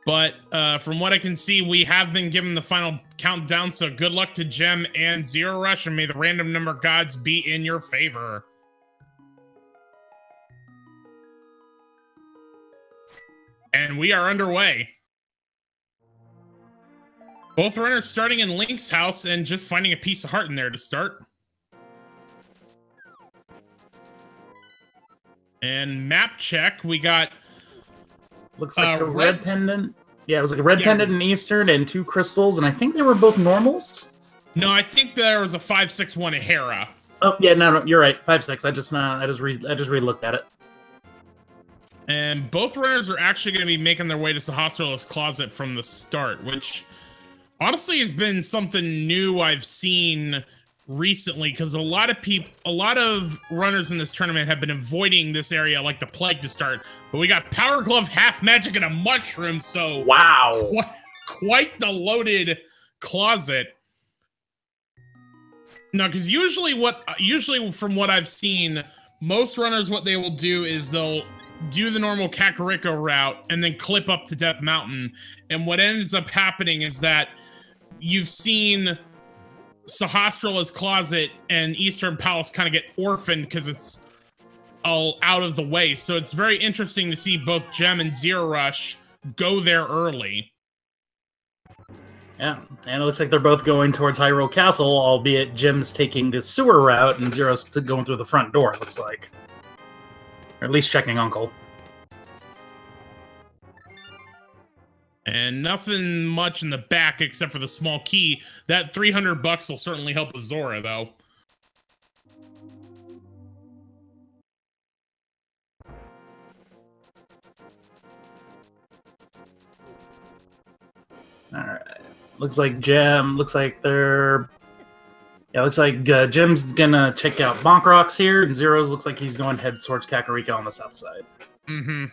But from what I can see, we have been given the final countdown, so good luck to Gem and zer0rush, and may the random number gods be in your favor. And we are underway. Both runners starting in Link's house and just finding a piece of heart in there to start. And map check, we got... Looks like a red pendant. Yeah, it was like a red pendant in Eastern and 2 crystals, and I think they were both normals. No, I think there was a 5-6-1 at Hera. Oh yeah, no, you're right. 5-6. I just re-looked at it. And both runners are actually going to be making their way to Sahasrar's closet from the start, which honestly has been something new I've seen recently, because a lot of runners in this tournament have been avoiding this area like the plague to start. But we got Power Glove, Half Magic, and a Mushroom, so wow, quite the loaded closet. No, because usually from what I've seen, most runners, what they will do is they'll do the normal Kakariko route and then clip up to Death Mountain. And what ends up happening is that you've seen Sahasrar's closet and Eastern Palace kind of get orphaned because it's all out of the way. So it's very interesting to see both Gem and zer0rush go there early. Yeah, and it looks like they're both going towards Hyrule Castle, albeit Gem's taking the sewer route and Zero's going through the front door, it looks like. Or at least checking Uncle. And nothing much in the back except for the small key. That $300 will certainly help with Zora, though. Alright. Looks like Gem, looks like they're... Yeah, looks like Gem's gonna check out Bonk Rocks here, and Zero's looks like he's going to head towards Kakariko on the south side. Mm-hmm.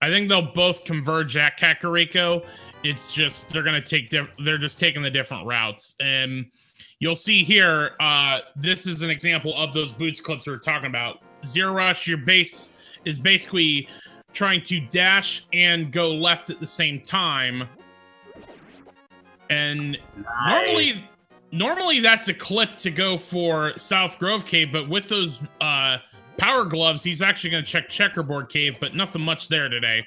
I think they'll both converge at Kakariko. It's just they're gonna take they're just taking the different routes. And you'll see here, this is an example of those boots clips we were talking about. zer0rush, your base is basically trying to dash and go left at the same time. And nice. Normally that's a clip to go for South Grove Cave, but with those Power Gloves, he's actually going to check Checkerboard Cave, but nothing much there today.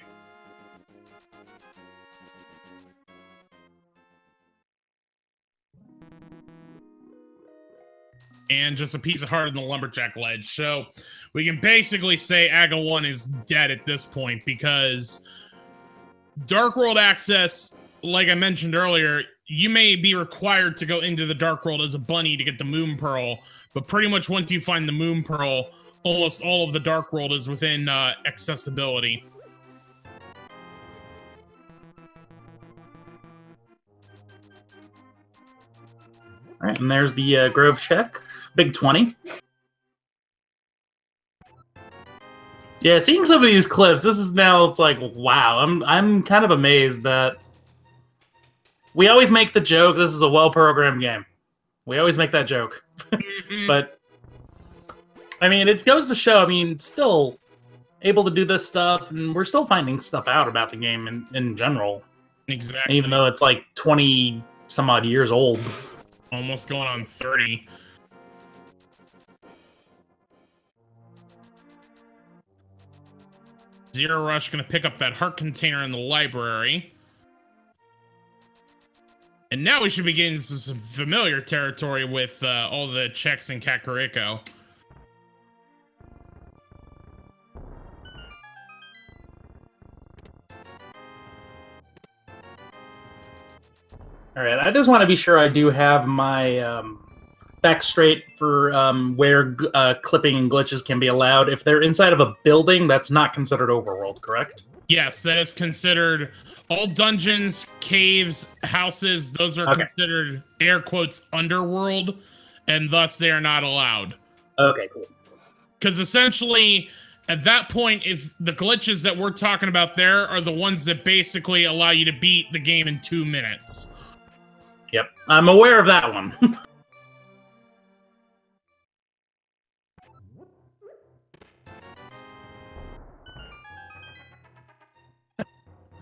And just a piece of heart in the Lumberjack Ledge. So we can basically say Aga 1 is dead at this point, because Dark World access, like I mentioned earlier, you may be required to go into the Dark World as a bunny to get the Moon Pearl, but pretty much once you find the Moon Pearl, almost all of the Dark World is within accessibility. All right, and there's the Grove check. Big 20. Yeah, seeing some of these clips, this is now, it's like, wow. I'm kind of amazed that we always make the joke, this is a well-programmed game. We always make that joke. But, I mean, it goes to show, I mean, still able to do this stuff, and we're still finding stuff out about the game in general. Exactly. Even though it's like 20-some-odd years old. Almost going on 30. zer0rush gonna pick up that heart container in the library. And now we should be getting some familiar territory with all the checks in Kakariko. All right, I just want to be sure I do have my back straight for where clipping and glitches can be allowed. If they're inside of a building, that's not considered overworld, correct? Yes, that is considered all dungeons, caves, houses. Those are considered, air quotes, underworld, and thus they are not allowed. Okay, cool. Because essentially, at that point, if the glitches that we're talking about there are the ones that basically allow you to beat the game in 2 minutes. Yep, I'm aware of that one.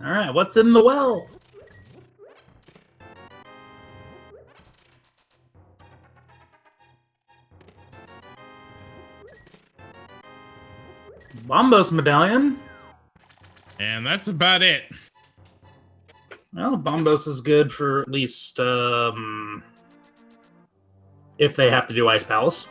All right, what's in the well? Bombos medallion. And that's about it. Well, Bombos is good for at least if they have to do Ice Palace.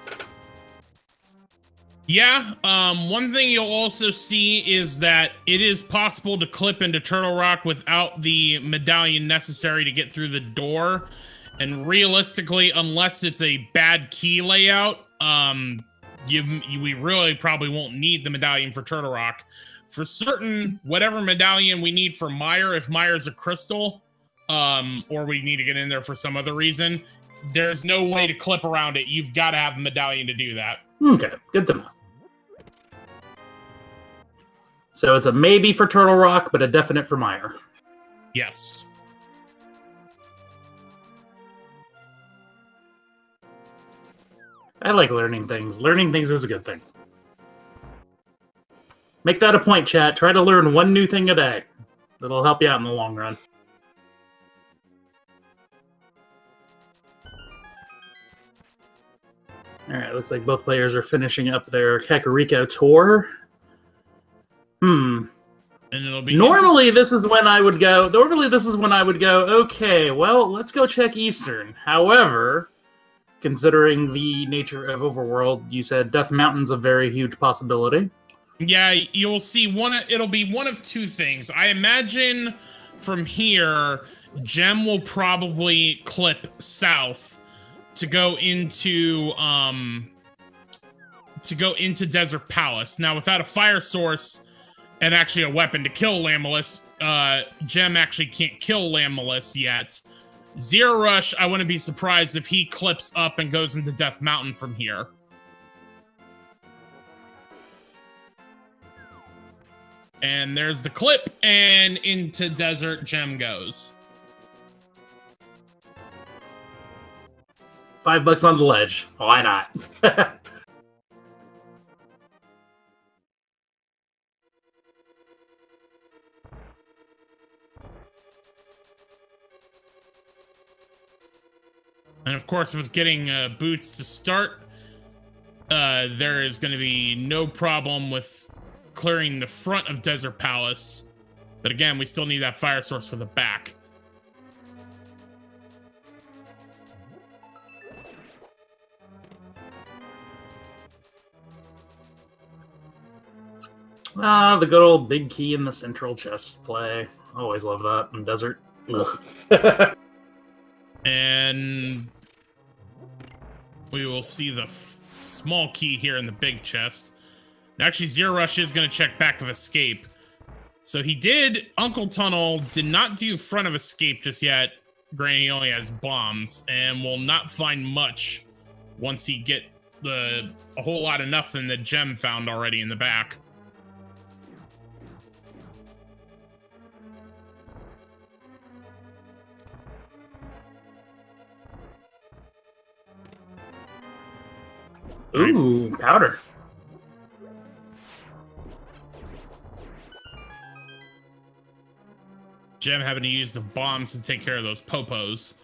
Yeah, one thing you'll also see is that it is possible to clip into Turtle Rock without the medallion necessary to get through the door. And realistically, unless it's a bad key layout, we really probably won't need the medallion for Turtle Rock. For certain, whatever medallion we need for Mire, if Mire's a crystal, or we need to get in there for some other reason, there's no way to clip around it. You've got to have the medallion to do that. Okay, good to know. So it's a maybe for Turtle Rock, but a definite for Mire. Yes. I like learning things. Learning things is a good thing. Make that a point, chat. Try to learn one new thing a day. That'll help you out in the long run. Alright, looks like both players are finishing up their Kakariko tour. And it'll be normally this is when I would go. Okay, well, let's go check Eastern. However, considering the nature of Overworld, you said Death Mountain's a very huge possibility. Yeah, you'll see it'll be one of two things. I imagine from here, Gem will probably clip south to go into Desert Palace. Now, without a fire source and actually a weapon to kill Lammelus, Gem actually can't kill Lammelus yet. zer0rush, I wouldn't be surprised if he clips up and goes into Death Mountain from here. And there's the clip, and into Desert Gem goes. $5 on the ledge. Why not? And of course, with getting boots to start, there is going to be no problem with clearing the front of Desert Palace. But again, we still need that fire source for the back. The good old big key in the central chest play. Always love that in Desert. And we will see the small key here in the big chest. Actually, zer0rush is going to check back of escape. So he did. Uncle Tunnel did not do front of escape just yet. Granted, he only has bombs and will not find much once he get a whole lot of nothing that Gem found already in the back. Ooh, powder. Gem having to use the bombs to take care of those popos.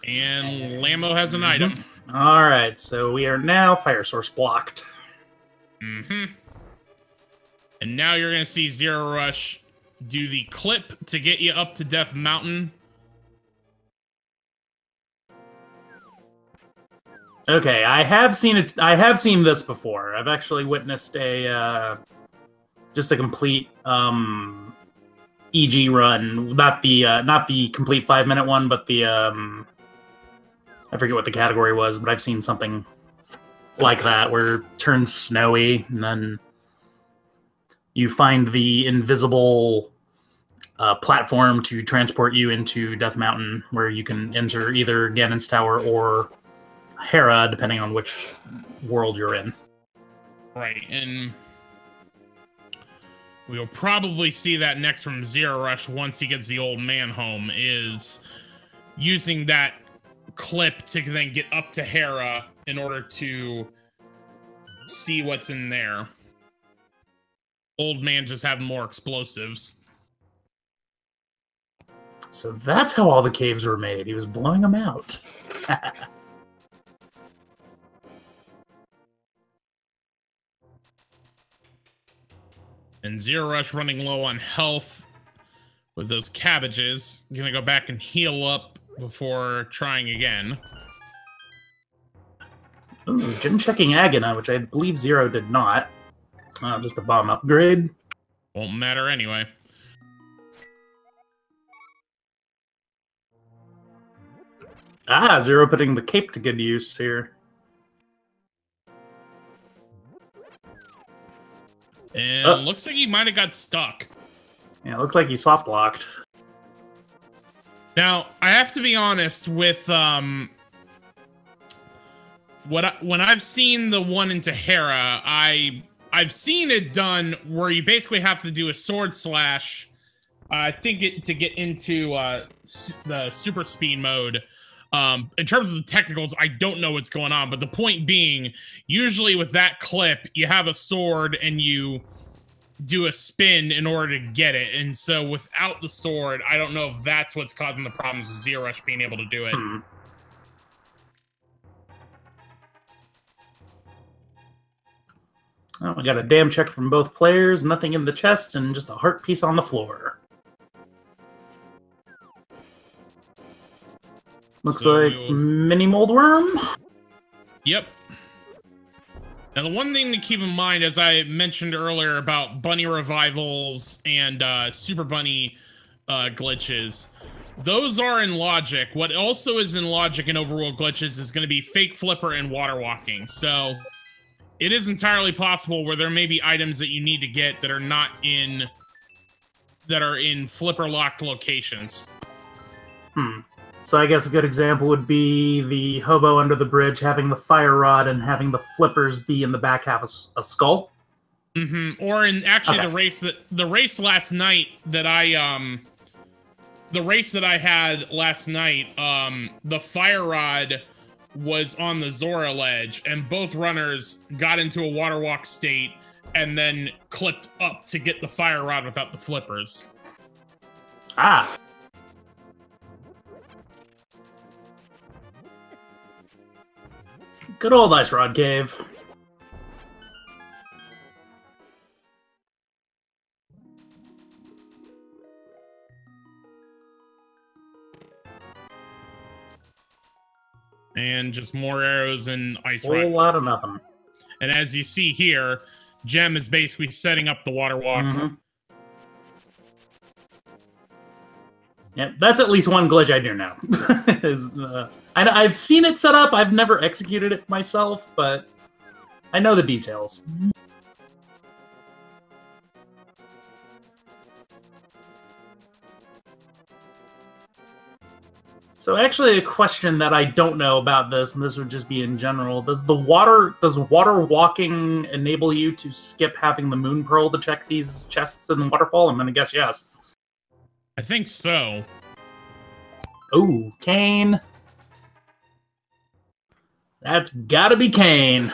And Lambo has an item. All right, so we are now fire source blocked. And now you're going to see zer0rush do the clip to get you up to Death Mountain. Okay, I have seen it. I have seen this before. I've actually witnessed just a complete EG run, not the complete 5-minute one, but the I forget what the category was, but I've seen something like that where it turns snowy and then you find the invisible platform to transport you into Death Mountain, where you can enter either Ganon's Tower or Hera, depending on which world you're in. Right, and we'll probably see that next from zer0rush once he gets the old man home, is using that clip to then get up to Hera in order to see what's in there. old man just having more explosives. So that's how all the caves were made. He was blowing them out. And zer0rush running low on health with those cabbages. Gonna go back and heal up before trying again. Ooh, Jim checking Agina, which I believe Zero did not. Just a bomb upgrade. Won't matter anyway. Ah, Zero putting the cape to good use here. And looks like he might have got stuck. Yeah, it looked like he soft locked. Now, I have to be honest with when I've seen the one in Tahara, I've seen it done where you basically have to do a sword slash. I think to get into the super speed mode. In terms of the technicals, I don't know what's going on, but the point being, usually with that clip, you have a sword and you do a spin in order to get it. And so without the sword, I don't know if that's what's causing the problems with zer0rush being able to do it. Oh, we got a damn check from both players, nothing in the chest, and just a heart piece on the floor. Looks like mini mold worm. Yep. Now, the one thing to keep in mind, as I mentioned earlier about bunny revivals and super bunny glitches, those are in logic. What also is in logic in overworld glitches is going to be fake flipper and water walking. So it is entirely possible where there may be items that you need to get that are not in flipper locked locations. So I guess a good example would be the hobo under the bridge having the fire rod and having the flippers be in the back half of a skull. Or in actually the race last night that I had last night, the fire rod was on the Zora ledge, and both runners got into a water walk state and then clipped up to get the fire rod without the flippers. Ah. Good old Ice Rod Cave. And just more arrows and ice rod. A whole lot of nothing. And as you see here, Gem is basically setting up the water walk. Yeah, that's at least one glitch I do know. I've seen it set up. I've never executed it myself, but I know the details. So actually a question that I don't know about this, and this would just be in general, does water walking enable you to skip having the moon pearl to check these chests in the waterfall? I'm gonna guess yes. I think so. Oh, Kane. That's gotta be Kane.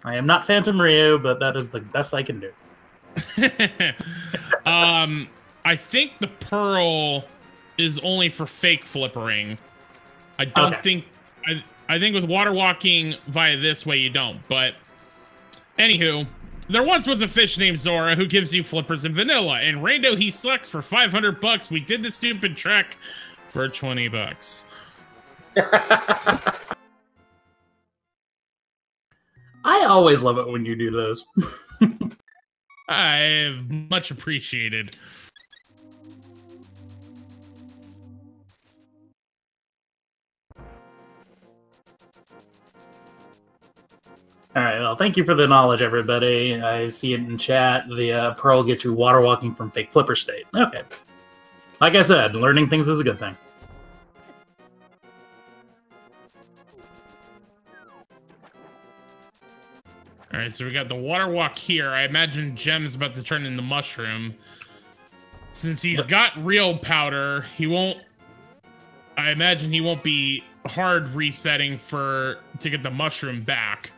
I am not Phantom Ryu, but that is the best I can do. I think the pearl is only for fake flippering. I don't think... I think with water walking via this way you don't, but... Anywho, there once was a fish named Zora who gives you flippers in vanilla, and Rando he sucks for 500 bucks. We did the stupid trek for 20 bucks. I always love it when you do those. I've much appreciated. Alright, well, thank you for the knowledge, everybody. I see it in chat. The pearl gets you water walking from fake flipper state. Okay. Like I said, learning things is a good thing. Alright, so we got the water walk here. I imagine Gem's about to turn into mushroom. Since he's got real powder, he won't... I imagine he won't be hard resetting to get the mushroom back.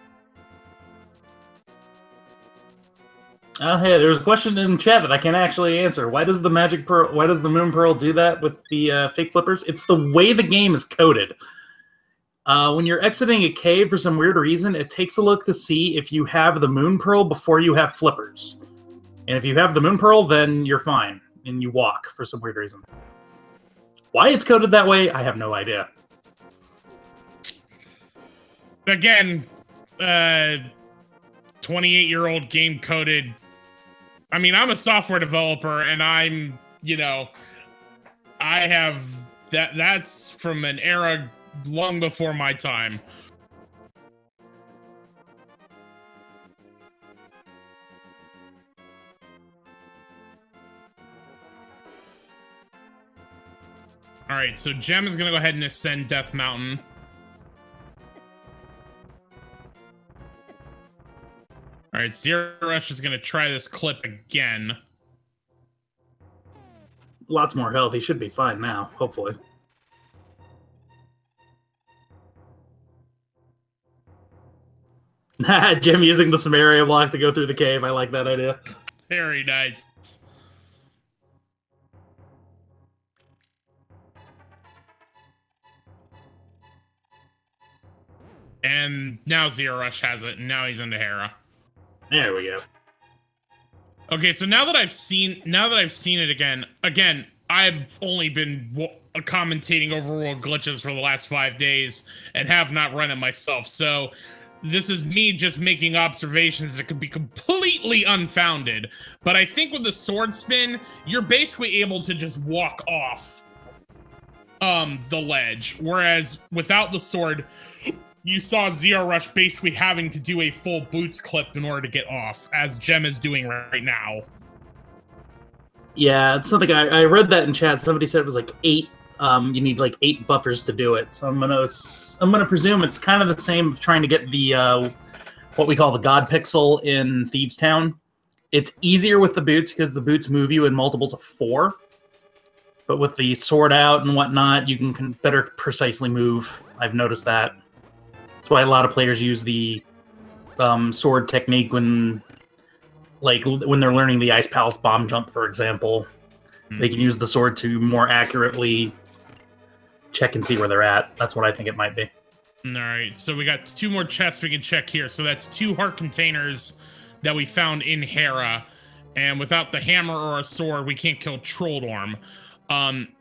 Oh, hey, there's a question in chat that I can't actually answer. Why does the Magic Pearl, why does the Moon Pearl do that with the fake flippers? It's the way the game is coded. When you're exiting a cave for some weird reason, it takes a look to see if you have the Moon Pearl before you have flippers. And if you have the Moon Pearl, then you're fine, and you walk for some weird reason. Why it's coded that way, I have no idea. Again, 28-year-old game coded. I mean, I'm a software developer, and I'm, you know, I have that's from an era long before my time. All right, so Gem is gonna go ahead and ascend Death Mountain. All right, zer0rush is gonna try this clip again. Lots more health. He should be fine now, hopefully. Jim using the Samaria block to go through the cave. I like that idea. Very nice. And now zer0rush has it, and now he's into Hera. There we go. Okay, so now that I've seen it again, I've only been commentating Overworld glitches for the last 5 days and have not run it myself. So this is me just making observations that could be completely unfounded. But I think with the sword spin, you're basically able to just walk off the ledge, whereas without the sword, you saw zer0rush basically having to do a full boots clip in order to get off, as Gem is doing right now. Yeah, it's something I read that in chat. Somebody said it was like 8. You need like 8 buffers to do it. So I'm gonna presume it's kind of the same trying to get the what we call the God Pixel in Thieves Town. It's easier with the boots because the boots move you in multiples of 4. But with the sword out and whatnot, you can better precisely move. I've noticed that. That's why a lot of players use the sword technique when they're learning the Ice Palace bomb jump, for example. They can use the sword to more accurately check and see where they're at. That's what I think it might be. All right, so we got 2 more chests we can check here. So that's 2 heart containers that we found in Hera. And without the hammer or a sword, we can't kill Trolldorm.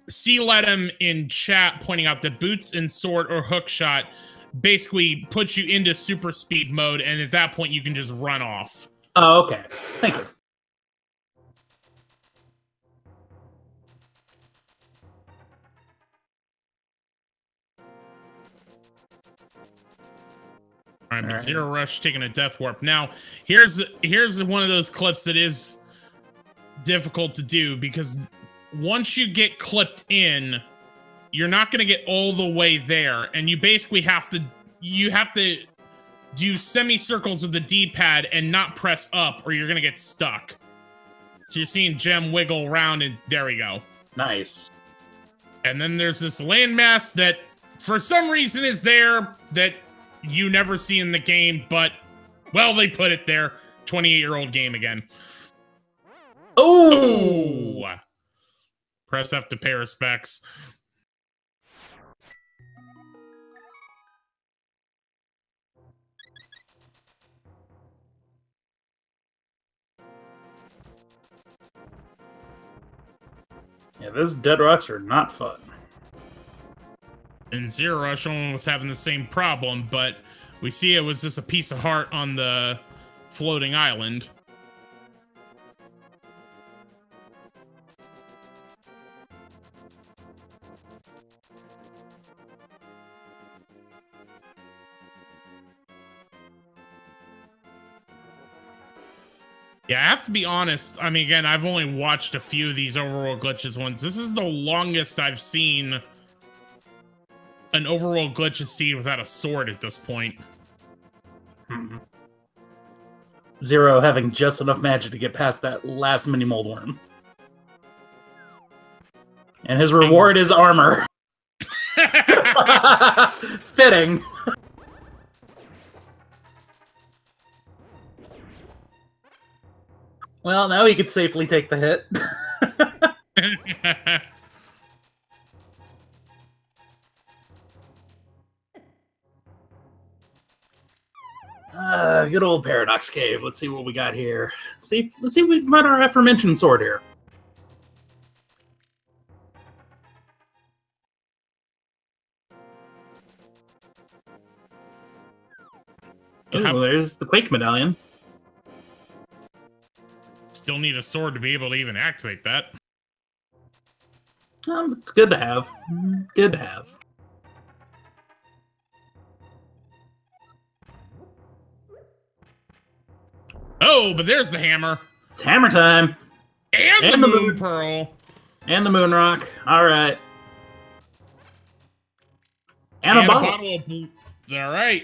C-Letum in chat pointing out that boots and sword or hook shot basically puts you into super speed mode, and at that point you can just run off. Oh, okay. Thank you. All right, but zer0rush taking a death warp. Now, here's one of those clips that is difficult to do, because once you get clipped in, you're not going to get all the way there, and you basically have to do semicircles with the D-pad and not press up, or you're going to get stuck. So you're seeing Gem wiggle around, and there we go. Nice. And then there's this landmass that, for some reason, is there that you never see in the game, but, well, they put it there. 28-year-old game again. Oh! Press F to pay respects. Yeah, those dead rocks are not fun. And zer0rush only was having the same problem, but we see it was just a piece of heart on the floating island. Yeah, I have to be honest. I mean, again, I've only watched a few of these Overworld glitches ones. This is the longest I've seen an Overworld glitch seed without a sword at this point. Zero having just enough magic to get past that last mini mold worm. And his reward is armor. Fitting. Well, now he could safely take the hit. Good old Paradox Cave. Let's see what we got here. Let's see if we can find our aforementioned sword here. Oh, there's the Quake Medallion. Still need a sword to be able to even activate that. It's good to have. Good to have. Oh, but there's the hammer. It's hammer time. And the moon pearl. And the moon rock. All right. And a bottle. All right.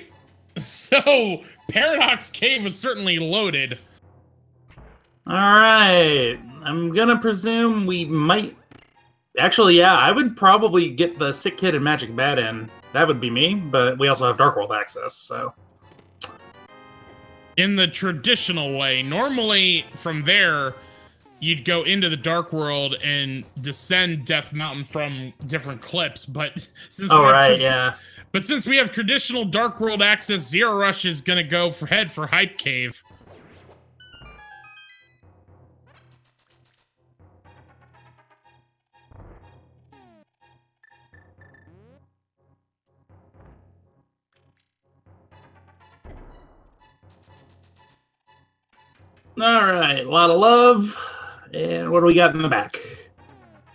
So, Paradox Cave was certainly loaded. All right. I'm going to presume we might... Actually, yeah, I would probably get the Sick Kid and Magic Bat in. That would be me, but we also have Dark World access, so... In the traditional way, normally from there, you'd go into the Dark World and descend Death Mountain from different clips, but since But since we have traditional Dark World access, zer0rush is gonna go head for Hype Cave. All right, a lot of love. And what do we got in the back?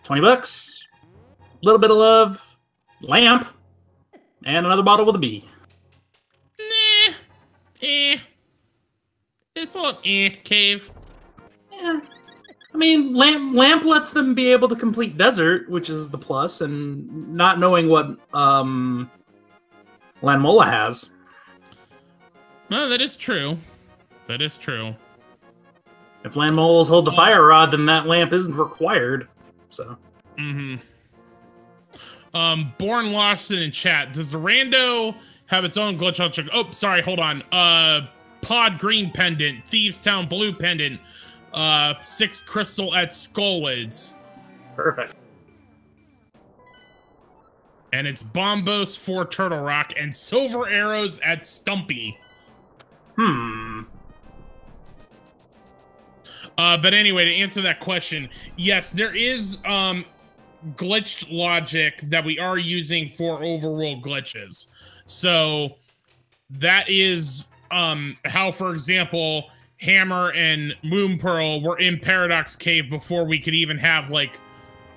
20 bucks. A little bit of love. Lamp. And another bottle with a B. Nah. It's a cave. Yeah. I mean, lamp lets them be able to complete desert, which is the plus, and not knowing what Lanmola has. No, that is true. That is true. If Lanmolas hold the fire rod, then that lamp isn't required. So. Born Lawson in chat. Does the rando have its own glitch? I'll check. Oh, sorry, hold on. Pod green pendant, Thieves Town blue pendant, 6 crystal at Skullwoods. Perfect. And it's Bombos 4 Turtle Rock and silver arrows at Stumpy. But anyway, to answer that question, yes, there is glitched logic that we are using for overworld glitches. So that is how, for example, Hammer and Moon Pearl were in Paradox Cave before we could even have like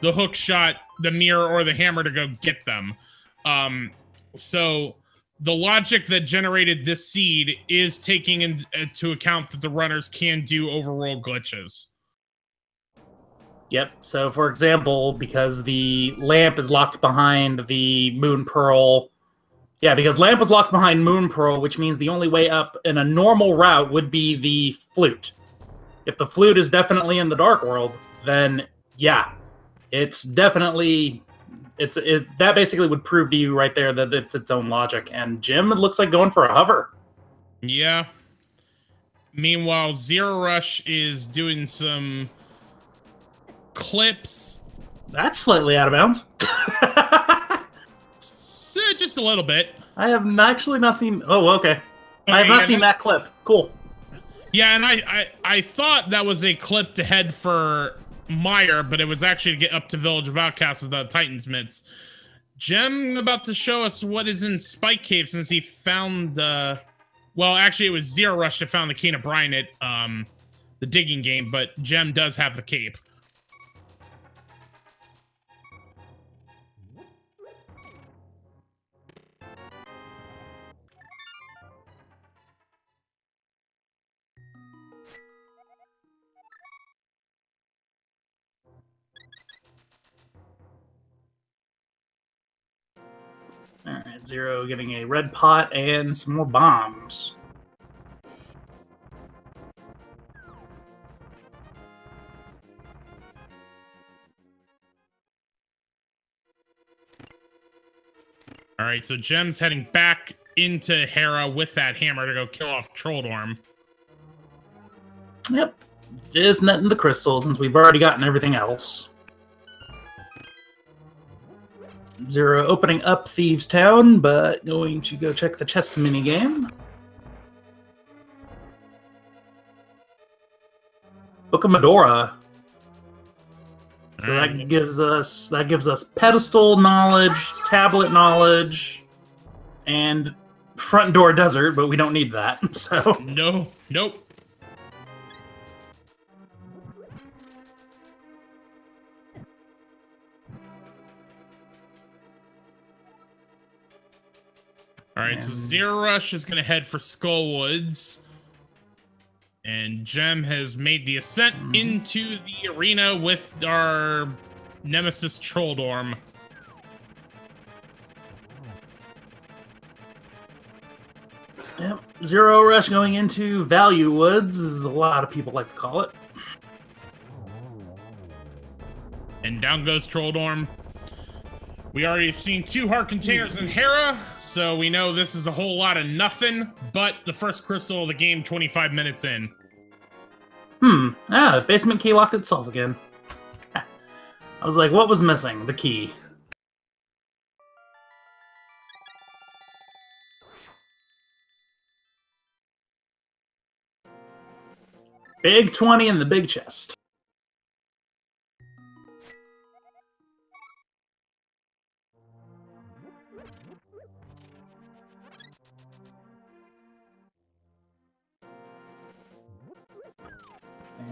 the hook shot, the mirror, or the hammer to go get them. So the logic that generated this seed is taking into account that the runners can do overworld glitches. Yep. So, for example, because the lamp is locked behind the Moon Pearl... Yeah, because lamp was locked behind Moon Pearl, which means the only way up in a normal route would be the flute. If the flute is definitely in the Dark World, then, yeah, it's definitely... that basically would prove to you right there that it's its own logic. And Jim, it looks like going for a hover. Yeah. Meanwhile, zer0rush is doing some clips. That's slightly out of bounds. Just a little bit. I have actually not seen... Oh, okay. I have not seen that clip. Cool. Yeah, and I thought that was a clip to head for Meyer, but it was actually to get up to Village of Outcasts with the Titan's Mitts. Jem about to show us what is in Spike Cave since he found well, actually it was zer0rush that found the Cane of Brine at the digging game, but Jem does have the cape. Alright, Zero getting a red pot and some more bombs. Alright, so Jem's heading back into Hera with that hammer to go kill off Trolldorm. Yep. Just netting the crystal since we've already gotten everything else. Zero opening up Thieves Town, but going to go check the chest minigame. Book of Medora. So that gives us pedestal knowledge, tablet knowledge, and front door desert, but we don't need that. So no, nope. All right, so zer0rush is going to head for Skullwoods. And Gem has made the ascent into the arena with our Nemesis Trolldorm. Yep, zer0rush going into Value Woods, as a lot of people like to call it. And down goes Trolldorm. We already have seen 2 heart containers in Hera, so we know this is a whole lot of nothing, but the first crystal of the game 25 minutes in. The basement key locked itself again. I was like, what was missing? The key. Big 20 in the big chest.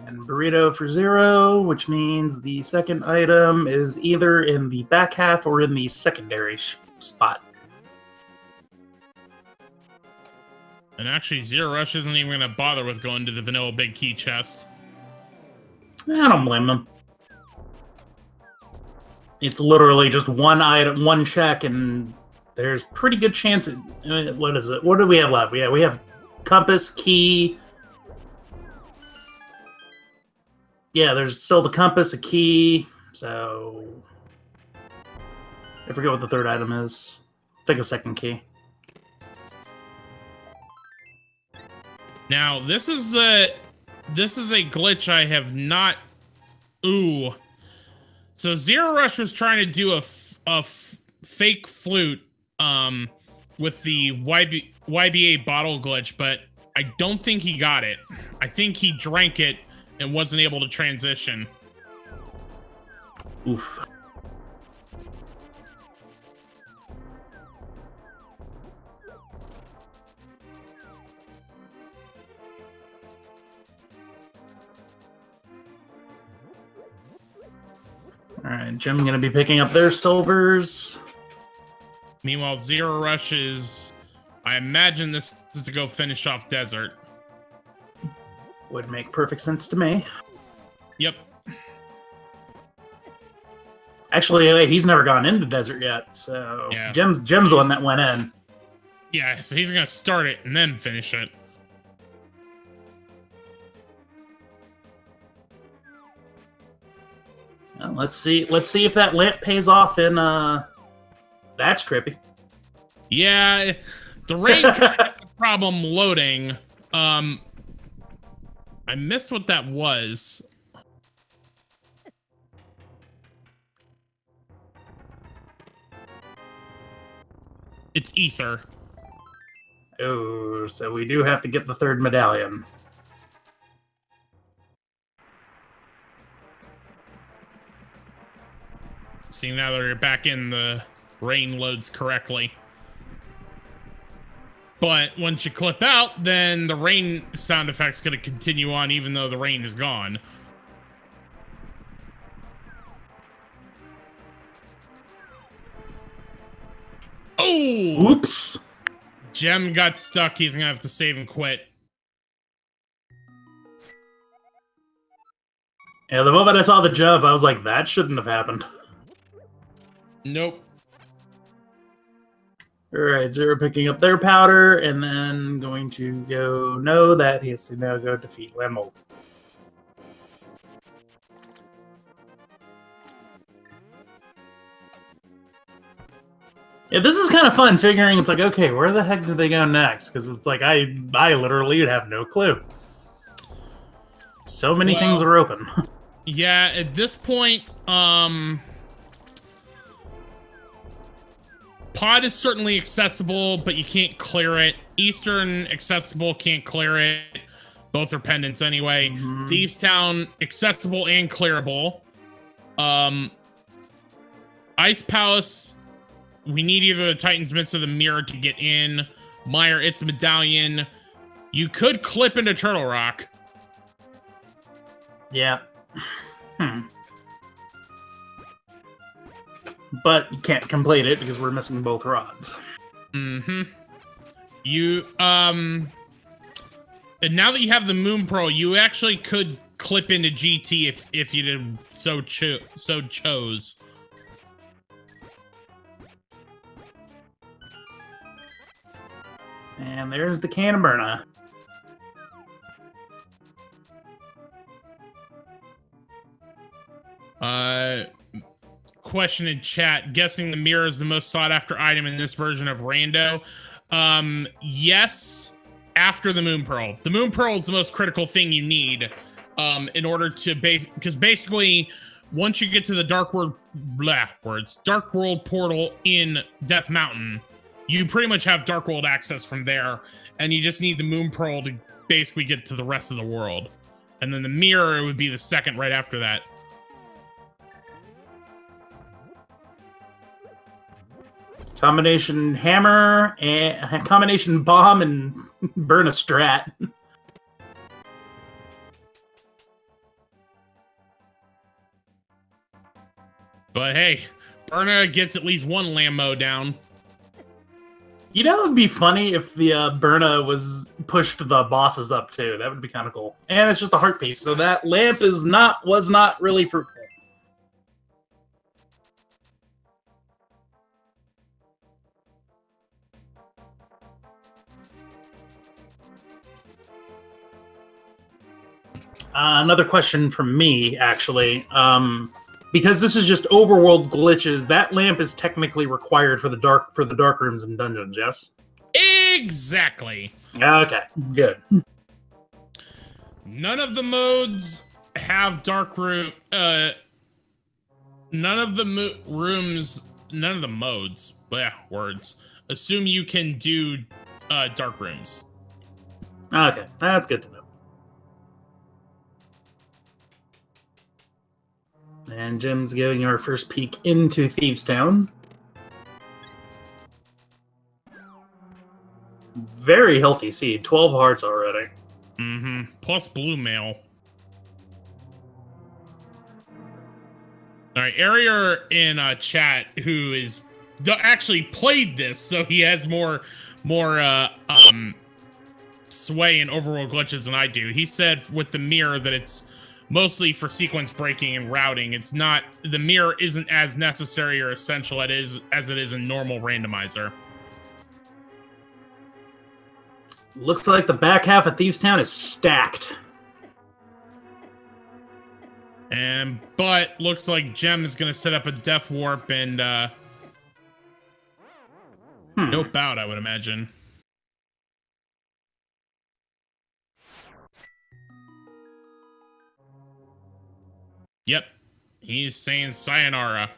And burrito for 0, which means the second item is either in the back half or in the secondary spot. And actually, zer0rush isn't even going to bother with going to the vanilla big key chest. I don't blame them. It's literally just one item, one check, and there's pretty good chance. What is it? What do we have left? Yeah, we have compass, key. Yeah, there's still the compass, a key, so I forget what the third item is. I think a second key. Now, this is a glitch I have not... Ooh. So zer0rush was trying to do a fake flute with the YBA bottle glitch, but I don't think he got it. I think he drank it and wasn't able to transition. Oof. Alright, Jim gonna be picking up their silvers. Meanwhile, zer0rush is... I imagine this is to go finish off Desert. Would make perfect sense to me. Yep. Actually, wait, he's never gone into Desert yet, so yeah. Jim's the one that went in. Yeah, so he's gonna start it and then finish it. Well, let's see if that lamp pays off in that's trippy. Yeah, the rain kind of had a problem loading. I missed what that was. It's ether. Oh, so we do have to get the third medallion. See, now that you're back in, the rain loads correctly. But once you clip out, then the rain sound effect's going to continue on even though the rain is gone. Oh! Oops! Gem got stuck. He's going to have to save and quit. Yeah, the moment I saw the jump, I was like, that shouldn't have happened. Nope. Alright, 0 picking up their powder, and then going to go know that he has to now go defeat Lemel. Yeah, this is kind of fun figuring it's like, okay, where the heck do they go next? Because it's like, I literally have no clue. So many things are open. Yeah, at this point, Pod is certainly accessible, but you can't clear it. Eastern accessible, can't clear it. Both are pendants anyway. Thieves Town accessible and clearable. Ice Palace, we need either the Titan's Mist or the Mirror to get in. Mire, it's a medallion. You could clip into Turtle Rock. Yeah. But you can't complete it because we're missing both rods. You, and now that you have the Moon Pearl, you actually could clip into GT if you did so chose. And there's the Canberna. Question in chat, guessing the mirror is the most sought after item in this version of Rando. Yes, after the Moon Pearl. The Moon Pearl is the most critical thing you need in order to because basically once you get to the Dark World portal in Death Mountain, you pretty much have Dark World access from there, and you just need the Moon Pearl to basically get to the rest of the world. And then the mirror would be the second right after that. Combination hammer and combination bomb and burn a strat. But hey, Burna gets at least one Lambo down. You know, it'd be funny if the Burna was pushed the bosses up too. That would be kind of cool. And it's just a heart piece, so that lamp was not really fruitful. Another question from me, actually. Because this is just overworld glitches, that lamp is technically required for the dark rooms and dungeons, yes? Exactly. Okay, good. None of the modes have dark room. None of the modes. Words. Assume you can do dark rooms. Okay, that's good to know. And Jim's giving our first peek into Thieves Town. Very healthy seed. 12 hearts already. Plus blue mail. Alright, Arier in chat, who is actually played this, so he has more sway in overworld glitches than I do. He said with the mirror that it's mostly for sequence breaking and routing. It's not, the mirror isn't as necessary or essential as it is in normal randomizer. Looks like the back half of Thieves Town is stacked. But looks like Gem is gonna set up a death warp and nope out, I would imagine. Yep, he's saying sayonara.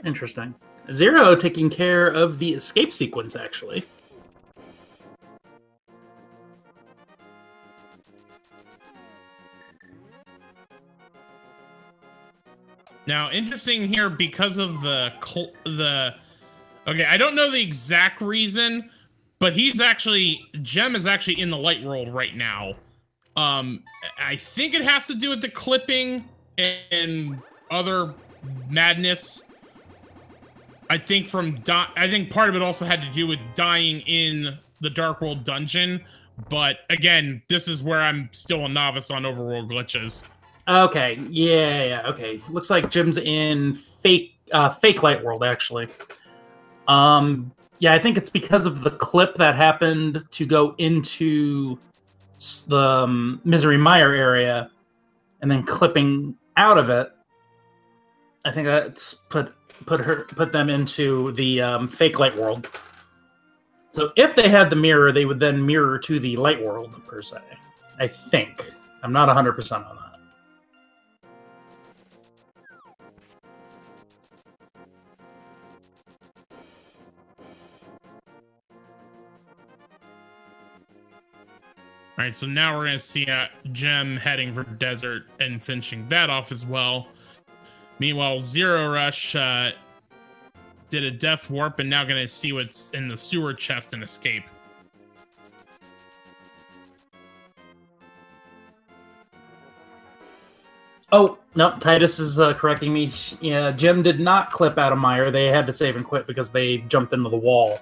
Interesting. Zero taking care of the escape sequence, actually. Now, interesting here because of the okay, I don't know the exact reason, but Gem is actually in the light world right now. I think it has to do with the clipping and other madness. I think part of it also had to do with dying in the Dark World dungeon. But again, this is where I'm still a novice on overworld glitches. Okay, yeah, okay. Looks like Jim's in fake light world, actually. Yeah, I think it's because of the clip that happened to go into the Misery Mire area, and then clipping out of it. I think that's put them into the fake light world. So if they had the mirror, they would then mirror to the light world per se. I think. I'm not 100% on that. All right, so now we're going to see Gem heading for Desert and finishing that off as well. Meanwhile, zer0rush did a death warp and now going to see what's in the sewer chest and escape. Oh, no, Titus is correcting me. Yeah, Gem did not clip out of Mire. They had to save and quit because they jumped into the wall.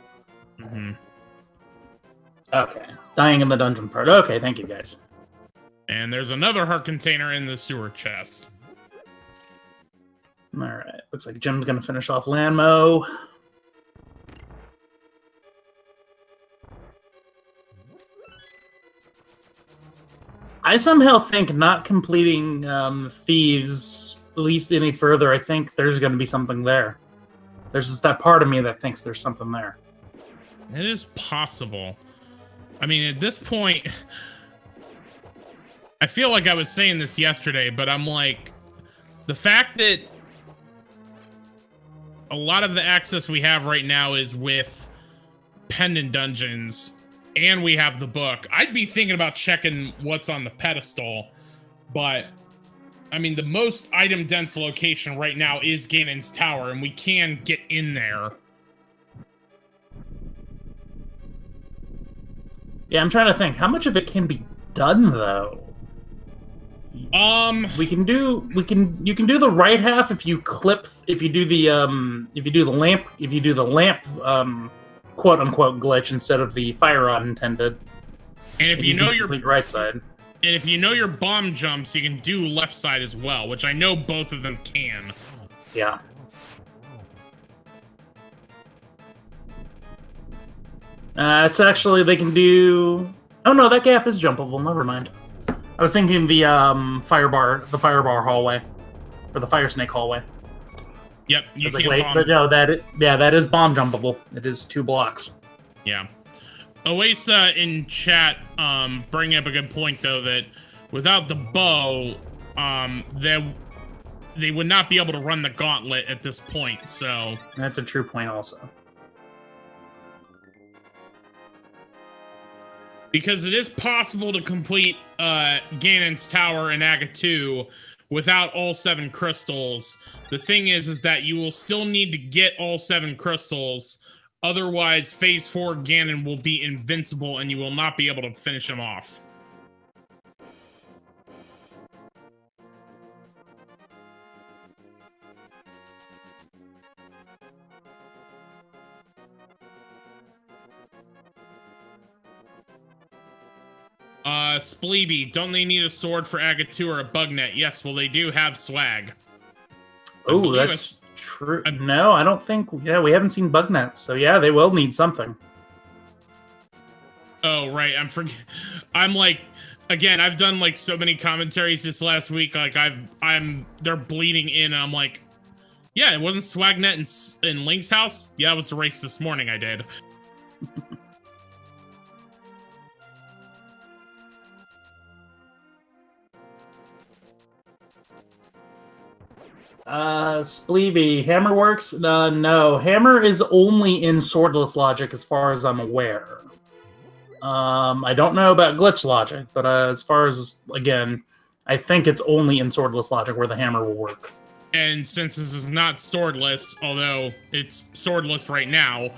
Mm-hmm. Okay. Dying in the dungeon part. Okay, thank you, guys. And there's another heart container in the sewer chest. Alright, looks like Jim's gonna finish off Landmo. I somehow think not completing Thieves, at least any further, I think there's gonna be something there. There's just that part of me that thinks there's something there. It is possible. I mean, at this point, I feel like I was saying this yesterday, but I'm like, the fact that a lot of the access we have right now is with pendant dungeons, and we have the book. I'd be thinking about checking what's on the pedestal, but I mean, the most item-dense location right now is Ganon's Tower, and we can get in there. Yeah, I'm trying to think. How much of it can be done, though? You can do the right half if you do the lamp quote unquote glitch instead of the fire rod intended. And if you know your right side. And if you know your bomb jumps, you can do left side as well, which I know both of them can. Yeah. It's actually, they can do... Oh no, that gap is jumpable, never mind. I was thinking the fire bar hallway. Or the fire snake hallway. Yep, you can bomb. But no, that is bomb jumpable. It is 2 blocks. Yeah. Oasa in chat bringing up a good point, though, that without the bow, they would not be able to run the gauntlet at this point, so... That's a true point also. Because it is possible to complete Ganon's Tower in Aga 2 without all 7 crystals. The thing is that you will still need to get all 7 crystals. Otherwise, Phase 4 Ganon will be invincible and you will not be able to finish him off. Spleeby, don't they need a sword for Aga 2 or a bug net? Yes, well, they do have swag. Oh, that's true. No, I don't think... Yeah, we haven't seen bug nets, so yeah, they will need something. Oh, right, I'm like... Again, I've done, like, so many commentaries this last week, like, they're bleeding in, and I'm like... Yeah, it wasn't Swagnet in Link's house? Yeah, it was the race this morning I did. Spleeby, Hammer works? No, Hammer is only in swordless logic as far as I'm aware. I don't know about glitch logic, but as far as, again, I think it's only in swordless logic where the hammer will work. And since this is not swordless, although it's swordless right now,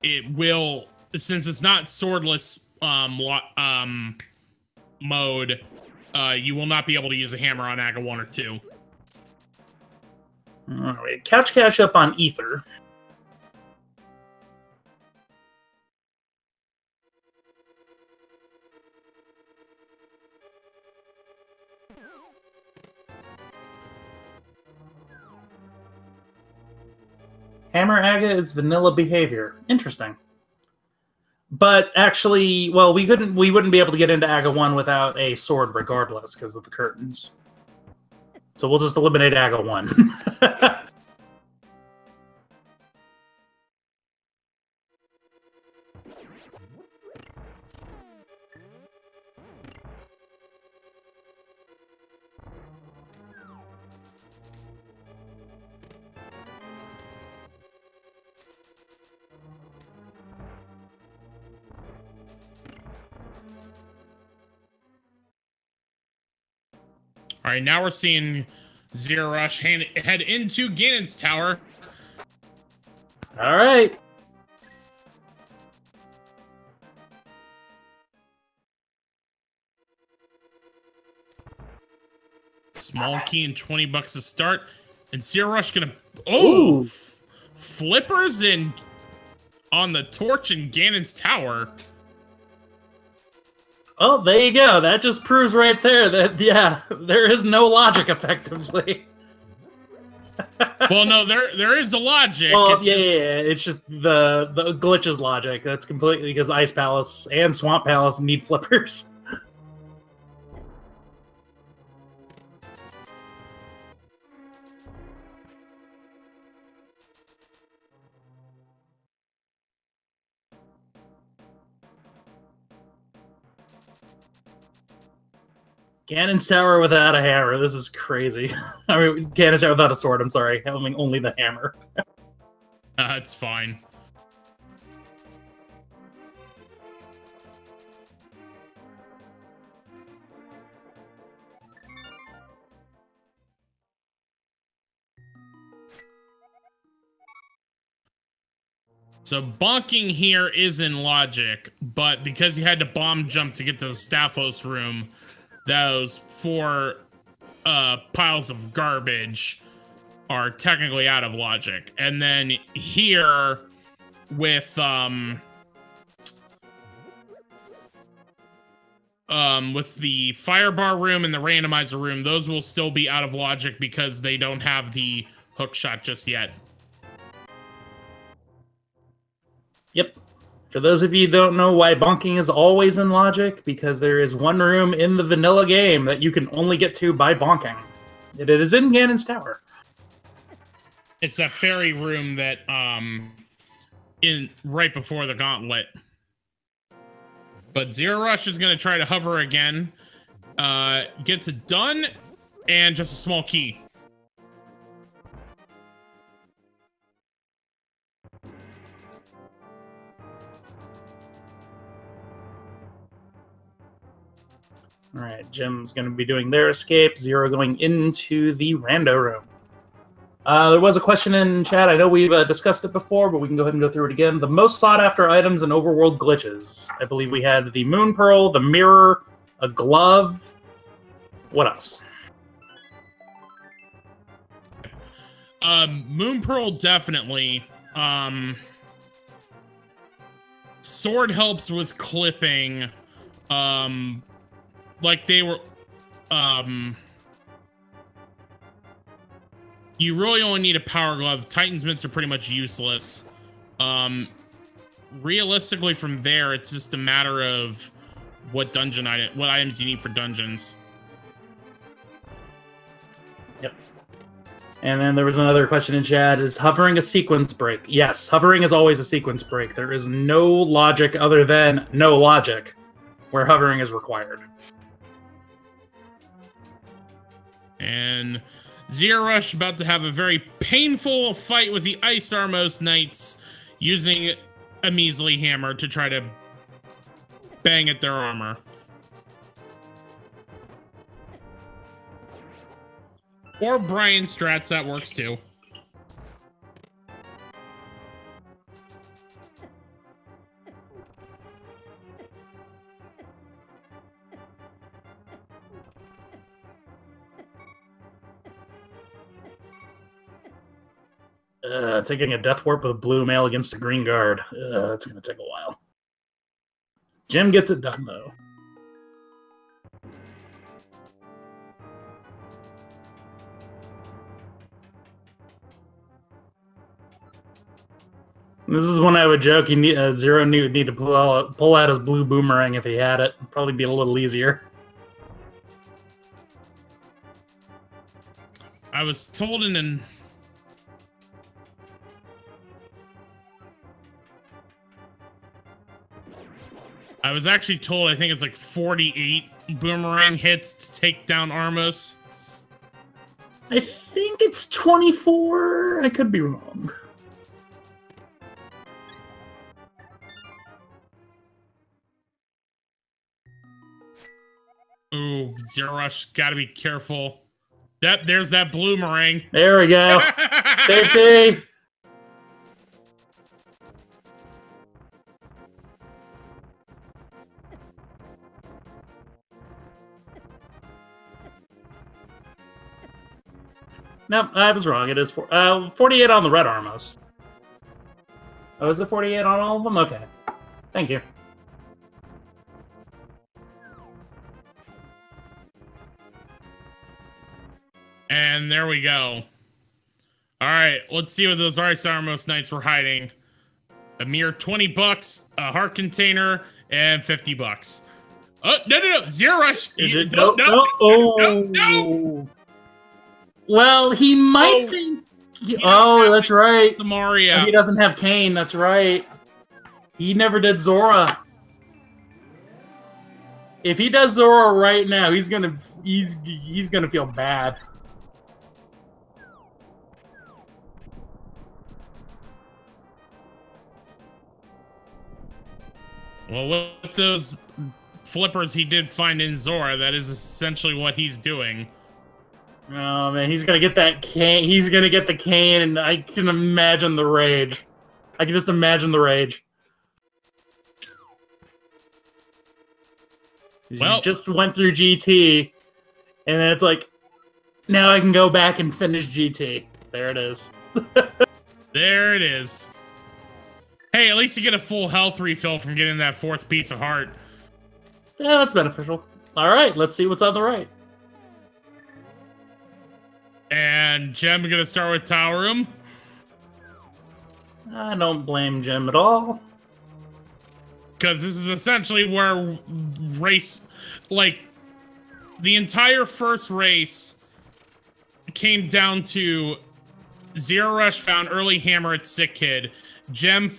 it will, since it's not swordless mode, you will not be able to use a hammer on Aga 1 or 2. Alright, catch up on Ether. Hammer Aga is vanilla behavior. Interesting. But actually, well, we wouldn't be able to get into Aga 1 without a sword regardless because of the curtains. So we'll just eliminate Aga 1. All right, now we're seeing zer0rush head into Ganon's tower. All right. Small key and $20 to start. And zer0rush gonna... Ooh. Flippers in on the torch in Ganon's tower. Oh, there you go. That just proves right there that, yeah, there is no logic, effectively. Well, no, there is a logic. Well, It's it's just the glitches logic. That's completely because Ice Palace and Swamp Palace need flippers. Ganon's tower without a hammer. This is crazy. I mean, Ganon's tower without a sword. I'm sorry, having only the hammer. it's fine. So bonking here is in logic, but because you had to bomb jump to get to the Staphos room, those 4 piles of garbage are technically out of logic. And then here with the firebar room and the randomizer room, those will still be out of logic because they don't have the hook shot just yet. Yep. For those of you who don't know why bonking is always in logic, because there is one room in the vanilla game that you can only get to by bonking. It is in Ganon's tower. It's that fairy room that in right before the gauntlet. But zer0rush is gonna try to hover again. Gets it done, and just a small key. All right, Jim's going to be doing their escape. Zero going into the rando room. There was a question in chat. I know we've discussed it before, but we can go ahead and go through it again. The most sought-after items in Overworld glitches. I believe we had the Moon Pearl, the mirror, a glove. What else? Moon Pearl, definitely. Sword helps with clipping. Like they were, you really only need a power glove. Titan's mitts are pretty much useless. Realistically, from there, it's just a matter of what items you need for dungeons. Yep. And then there was another question in chat: is hovering a sequence break? Yes, hovering is always a sequence break. There is no logic other than no logic where hovering is required. And zer0rush about to have a very painful fight with the Ice Armos Knights using a measly hammer to try to bang at their armor. Or Brian strats, that works too. Taking a death warp with a blue mail against a green guard. That's going to take a while. Jim gets it done, though. This is when I would joke Zero would need to pull out his blue boomerang if he had it. Probably be a little easier. I was told in an... I was actually told, I think it's like 48 boomerang hits to take down Armos. I think it's 24. I could be wrong. Ooh, zer0rush, gotta be careful. Yep, there's that blue meringue. There we go. Safety. Nope, I was wrong. It is 48 on the red Armos. Oh, is it 48 on all of them? Okay. Thank you. And there we go. All right, let's see what those Ice Armos Knights were hiding. A mere 20 bucks, a heart container, and 50 bucks. Oh, no. zer0rush. No. Well, he might think... that's right. Mario. He doesn't have Kane, that's right. He never did Zora. If he does Zora right now, he's gonna feel bad. Well, with those flippers he did find in Zora, that is essentially what he's doing. Oh man, he's gonna get that cane. He's gonna get the cane, and I can imagine the rage. I can just imagine the rage. Well, you just went through GT, and then it's like, now I can go back and finish GT. There it is. There it is. Hey, at least you get a full health refill from getting that 4th piece of heart. Yeah, that's beneficial. All right, let's see what's on the right. And Gem, gonna start with Tile Room. I don't blame Jim at all. Because this is essentially where race, like, the entire first race came down to zer0rush found early hammer at Sick Kid. Gem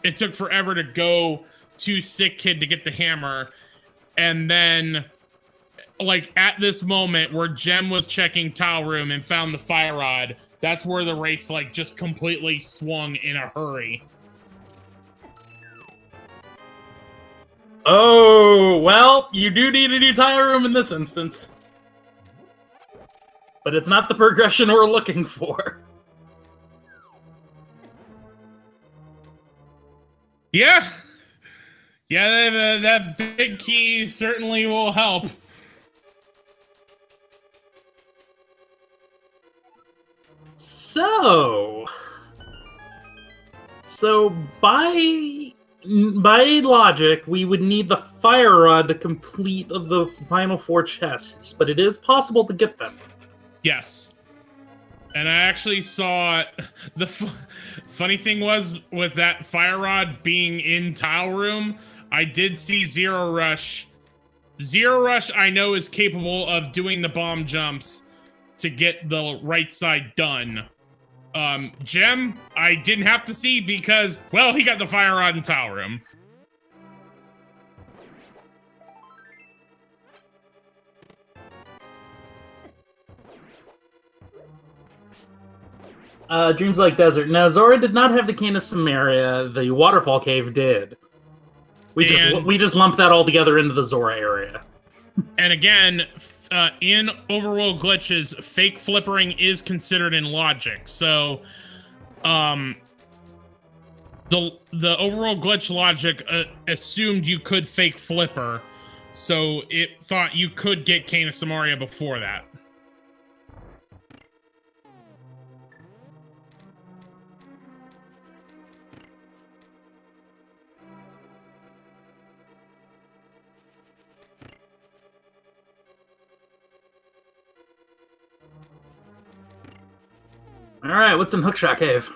it took forever to go to Sick Kid to get the hammer. And then, like, at this moment where Gem was checking Tile Room and found the fire rod, that's where the race, like, just completely swung in a hurry. Oh, well, you do need a new Tile Room in this instance. But it's not the progression we're looking for. Yeah. Yeah, that big key certainly will help. So by logic, we would need the fire rod to complete the final 4 chests, but it is possible to get them. Yes. And I actually saw the funny thing was with that fire rod being in Tile Room, I did see zer0rush. zer0rush, I know, is capable of doing the bomb jumps to get the right side done. Gem, I didn't have to see because, well, he got the fire rod in Tile Room. Dreams Like Desert. Now, Zora did not have the Cane of Samaria. The Waterfall Cave did. We just lumped that all together into the Zora area. And again, in Overworld glitches, fake flippering is considered in logic. So, the Overworld glitch logic assumed you could fake flipper, so it thought you could get Cane of Samaria before that. Alright, what's in Hookshot Cave?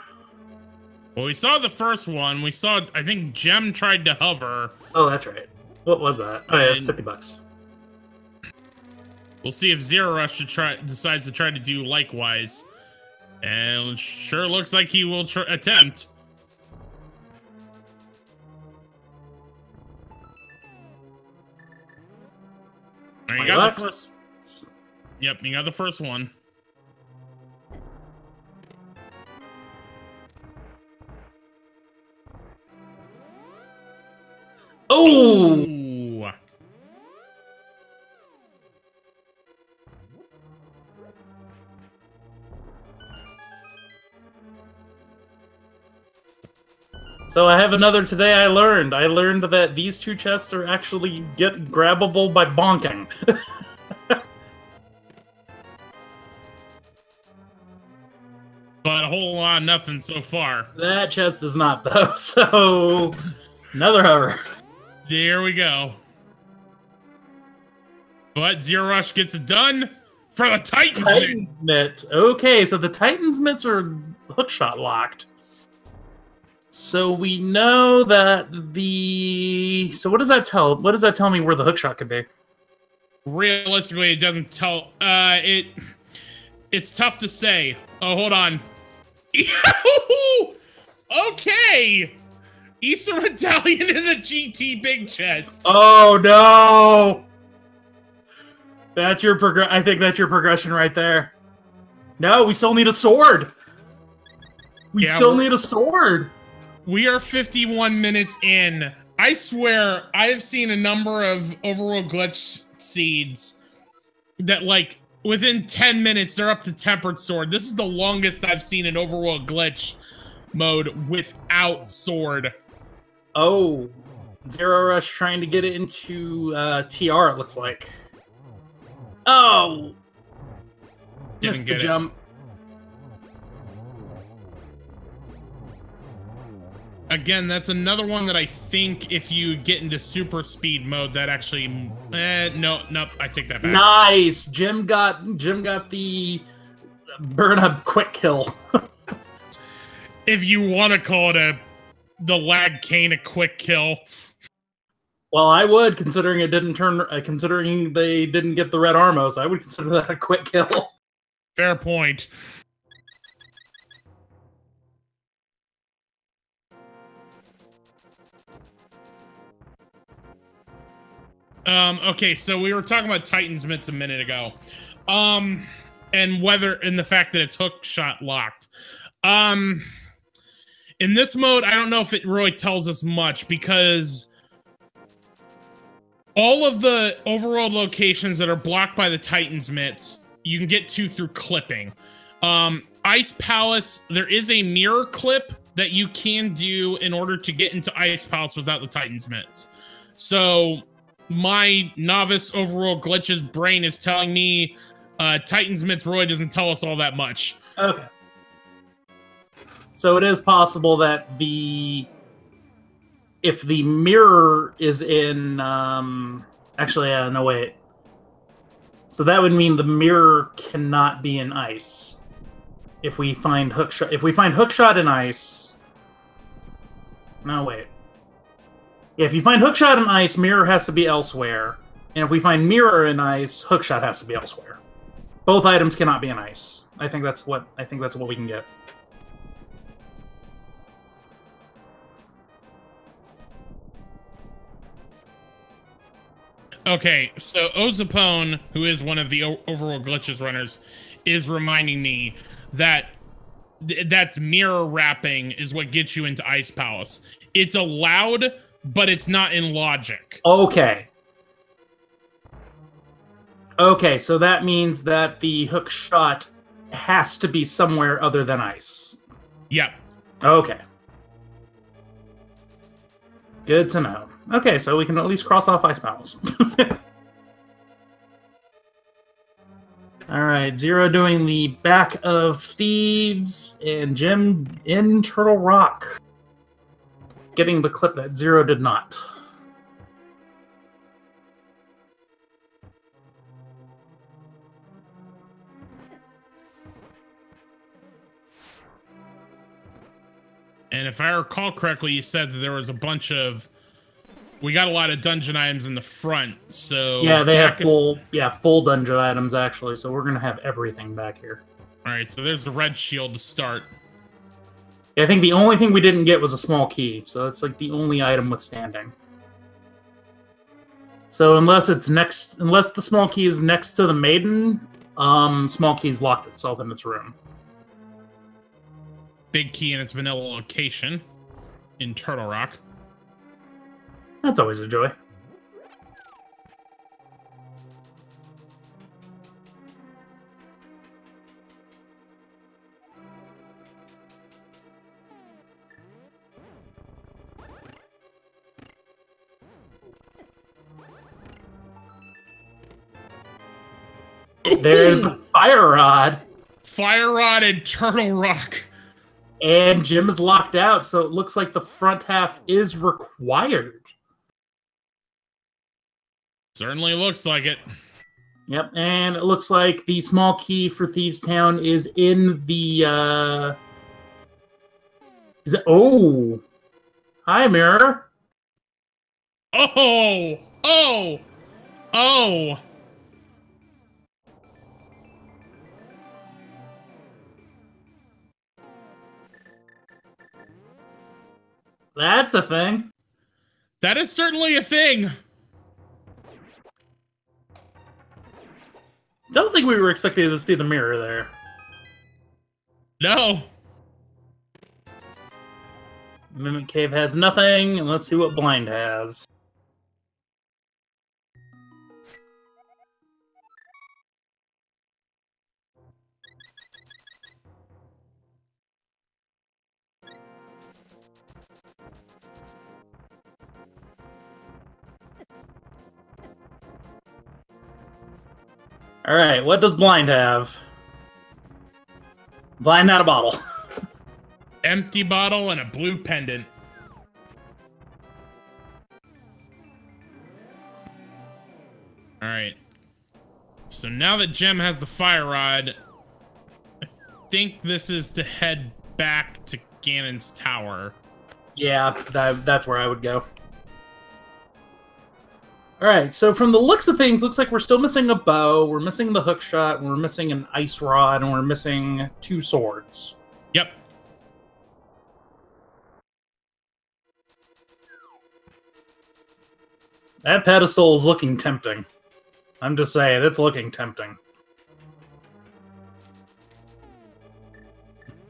Well, we saw the first one. We saw, I think Gem tried to hover. Oh, that's right. What was that? Oh, yeah, 50 bucks. We'll see if zer0rush decides to try to do likewise. And it sure looks like he will attempt. All right, you got the first. Yep, you got the first one. Oh! So I have another today I learned. I learned that these two chests are actually grabbable by bonking. But a whole lot of nothing so far. That chest is not, though, so... Another hover. There we go. But zer0rush gets it done for the Titans Mitt. Okay, so the Titans mitts are hookshot locked. So we know that the... So what does that tell? What does that tell me where the hookshot could be? Realistically, it doesn't tell... It's tough to say. Oh, hold on. Okay! Ether Medallion in the GT Big Chest. Oh, no! That's your I think that's your progression right there. No, we still need a sword! We still need a sword! We are 51 minutes in. I swear, I have seen a number of Overworld glitch seeds that, like, within 10 minutes, they're up to Tempered Sword. This is the longest I've seen an Overworld glitch mode without sword. Oh, zer0rush trying to get it into TR, it looks like. Oh! Missed the jump. Again, that's another one that I think if you get into super speed mode, that actually... nope, I take that back. Nice! Jim got the burn up quick kill. If you want to call it the lag cane a quick kill. Well, I would, considering it didn't turn... considering they didn't get the red armos, I would consider that a quick kill. Fair point. Okay, so we were talking about Titan's mitts a minute ago. And the fact that it's hook shot locked. In this mode, I don't know if it really tells us much because all of the overworld locations that are blocked by the Titan's mitts, you can get to through clipping. Ice Palace, there is a mirror clip that you can do in order to get into Ice Palace without the Titan's mitts. So my novice Overworld glitches brain is telling me Titan's mitts really doesn't tell us all that much. Okay. So it is possible that if the mirror is in actually no wait. So that would mean the mirror cannot be in ice. If we find hookshot in ice. No wait. Yeah, if you find hookshot in ice, mirror has to be elsewhere. And if we find mirror in ice, hookshot has to be elsewhere. Both items cannot be in ice. I think that's what we can get. Okay, so Ozapone, who is one of the Overworld glitches runners, is reminding me that that's mirror wrapping is what gets you into Ice Palace. It's allowed, but it's not in logic. Okay. Okay, so that means that the hook shot has to be somewhere other than ice. Yep. Okay. Good to know. Okay, so we can at least cross off Ice Palace. Alright, Zero doing the Back of Thieves, and Jim in Turtle Rock. Getting the clip that Zero did not. And if I recall correctly, you said that there was a bunch of... We got a lot of dungeon items in the front, so... Yeah, they have full dungeon items, actually, so we're going to have everything back here. Alright, so there's the red shield to start. Yeah, I think the only thing we didn't get was a small key, so that's like the only item withstanding. So unless the small key is next to the maiden, small key's locked itself in its room. Big key in its vanilla location in Turtle Rock. That's always a joy. There's the fire rod. Fire rod and turtle rock. And Jim is locked out, so it looks like the front half is required. Certainly looks like it. Yep, and it looks like the small key for Thieves Town is in the, Is it... Oh! Hi, Mirror. Oh! Oh! Oh! That's a thing. That is certainly a thing. Don't think we were expecting to see the mirror there. No. Mimic Cave has nothing, and let's see what Blind has. Alright, what does Blind have? Blind had a bottle. Empty bottle and a blue pendant. Alright. So now that Jem has the fire rod, I think this is to head back to Ganon's tower. Yeah, that's where I would go. Alright, so from the looks of things, looks like we're still missing a bow, we're missing the hook shot, we're missing an ice rod, and we're missing 2 swords. Yep. That pedestal is looking tempting. I'm just saying, it's looking tempting.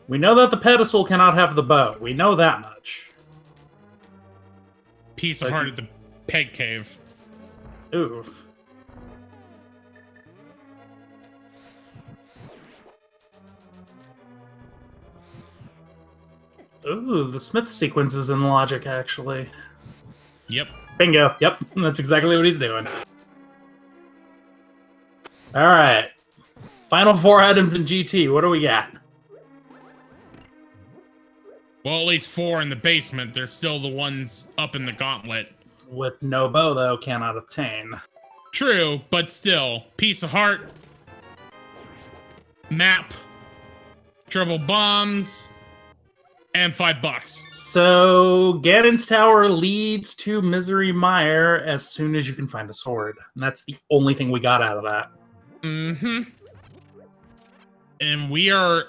We know that the pedestal cannot have the bow. We know that much. Piece of heart at the peg cave. Ooh. Ooh, the Smith sequence is in logic, actually. Yep. Bingo. Yep, that's exactly what he's doing. Alright. Final 4 items in GT. What do we got? Well, at least 4 in the basement. There's still the ones up in the gauntlet. With no bow, though, cannot obtain. True, but still. Piece of heart. Map. Triple bombs. And $5. So, Ganon's Tower leads to Misery Mire as soon as you can find a sword. And that's the only thing we got out of that. Mm-hmm. And we are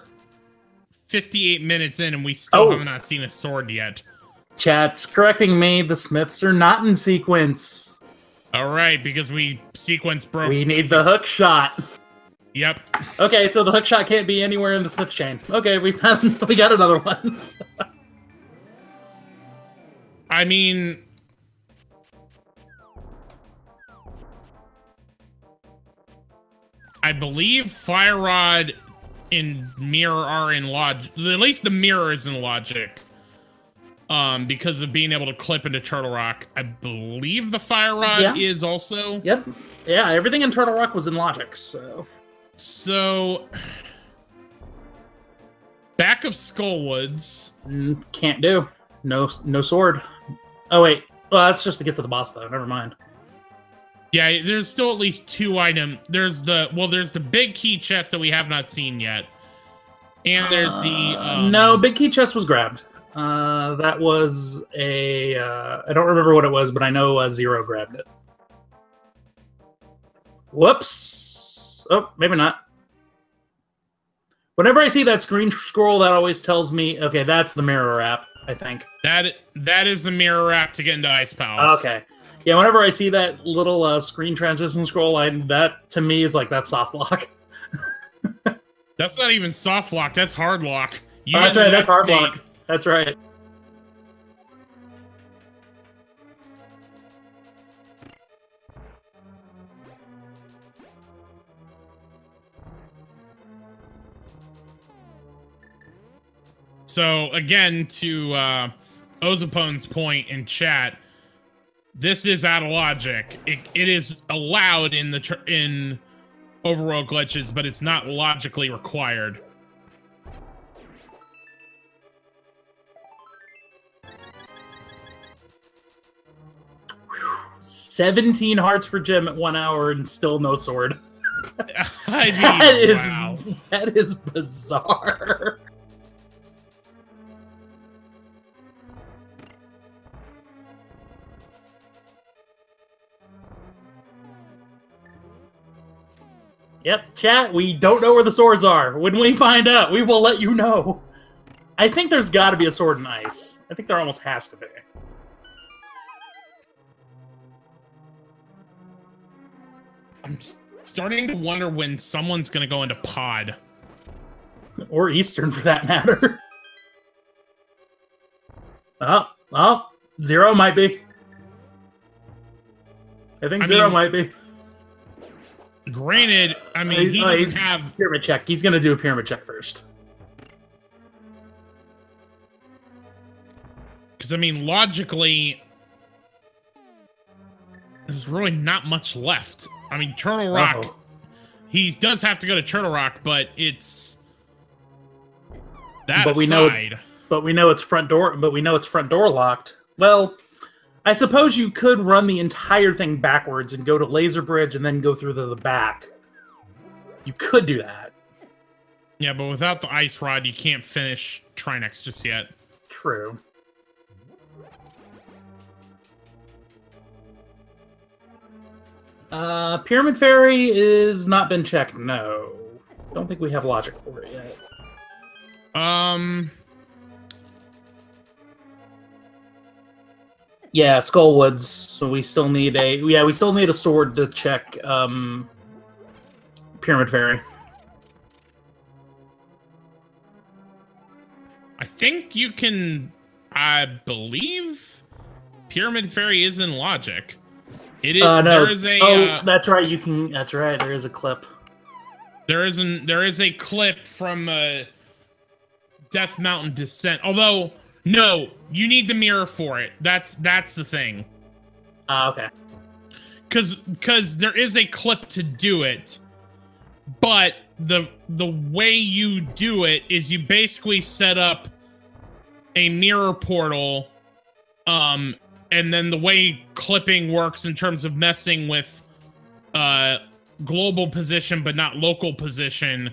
58 minutes in, and we still have not seen a sword yet. Chat's correcting me. The Smiths are not in sequence. All right, because we sequence broke. We need the hook shot. Yep. Okay, so the hook shot can't be anywhere in the Smith chain. Okay, we got another one. I mean, I believe Fire Rod and Mirror are in logic. At least the Mirror is in logic. Because of being able to clip into Turtle Rock. I believe the Fire Rod is also. Yep. Yeah, everything in Turtle Rock was in logic, so. So, back of Skullwoods. Can't do. No sword. Oh, wait. Well, that's just to get to the boss, though. Never mind. Yeah, there's still at least 2 items. There's the big key chest that we have not seen yet. And there's the... No, big key chest was grabbed. That was a... I don't remember what it was, but I know Zero grabbed it. Whoops. Oh, maybe not. Whenever I see that screen scroll, that always tells me, okay, that's the mirror app, I think. That is the mirror app to get into Ice Palace. Okay. Yeah, whenever I see that little screen transition scroll, that to me is like that soft lock. That's not even soft lock, that's hard lock. Oh, that's right, that's hard lock. That's right. So again, to Ozapone's point in chat, this is out of logic. It is allowed in overworld glitches, but it's not logically required. 17 hearts for Jim at 1 hour and still no sword. I mean, wow. That is bizarre. Yep, chat, we don't know where the swords are. When we find out, we will let you know. I think there's got to be a sword in ice. I think there almost has to be. I'm starting to wonder when someone's going to go into pod. Or Eastern, for that matter. Oh, Zero might be. I think Zero might be. Granted, I mean, he doesn't have... Pyramid check. He's going to do a pyramid check first. Because, I mean, logically, there's really not much left. I mean, Turtle Rock, he does have to go to Turtle Rock, but it's that side. But we know it's front door. But we know it's front door locked. Well, I suppose you could run the entire thing backwards and go to Laser Bridge and then go through the back. You could do that. Yeah, but without the ice rod, you can't finish Trinex just yet. True. Pyramid Fairy is not been checked. No, don't think we have logic for it yet. Yeah, Skullwoods. So we still need we still need a sword to check Pyramid Fairy. I think you can. I believe Pyramid Fairy is in logic. It is. No. There is a. That's right. You can. That's right. There is a clip. There is a clip from Death Mountain Descent. Although, no, you need the mirror for it. That's the thing. Okay. Because there is a clip to do it, but the way you do it is you basically set up a mirror portal, and then the way clipping works in terms of messing with global position but not local position,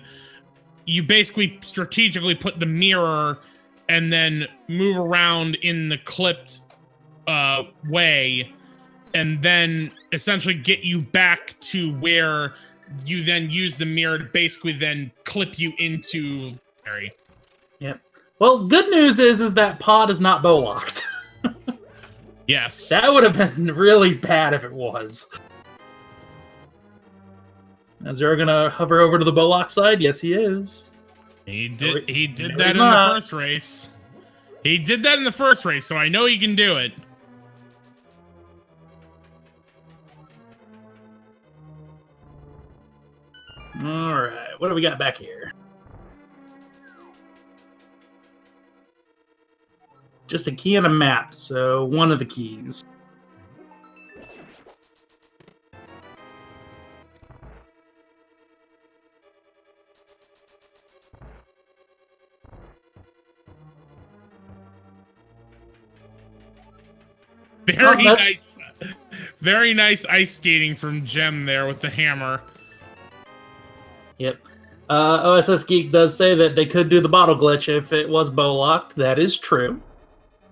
you basically strategically put the mirror and then move around in the clipped way, and then essentially get you back to where you then use the mirror to basically then clip you into Harry. Yep. Well, good news is that pod is not bow locked. Yes. That would have been really bad if it was. Is Zero gonna hover over to the bow lock side? Yes, he is. He did that in the first race. He did that in the first race, so I know he can do it. Alright, what do we got back here? Just a key and a map, so one of the keys. Very nice ice skating from Gem there with the hammer. Yep. OSS Geek does say that they could do the bottle glitch if it was bow locked. That is true.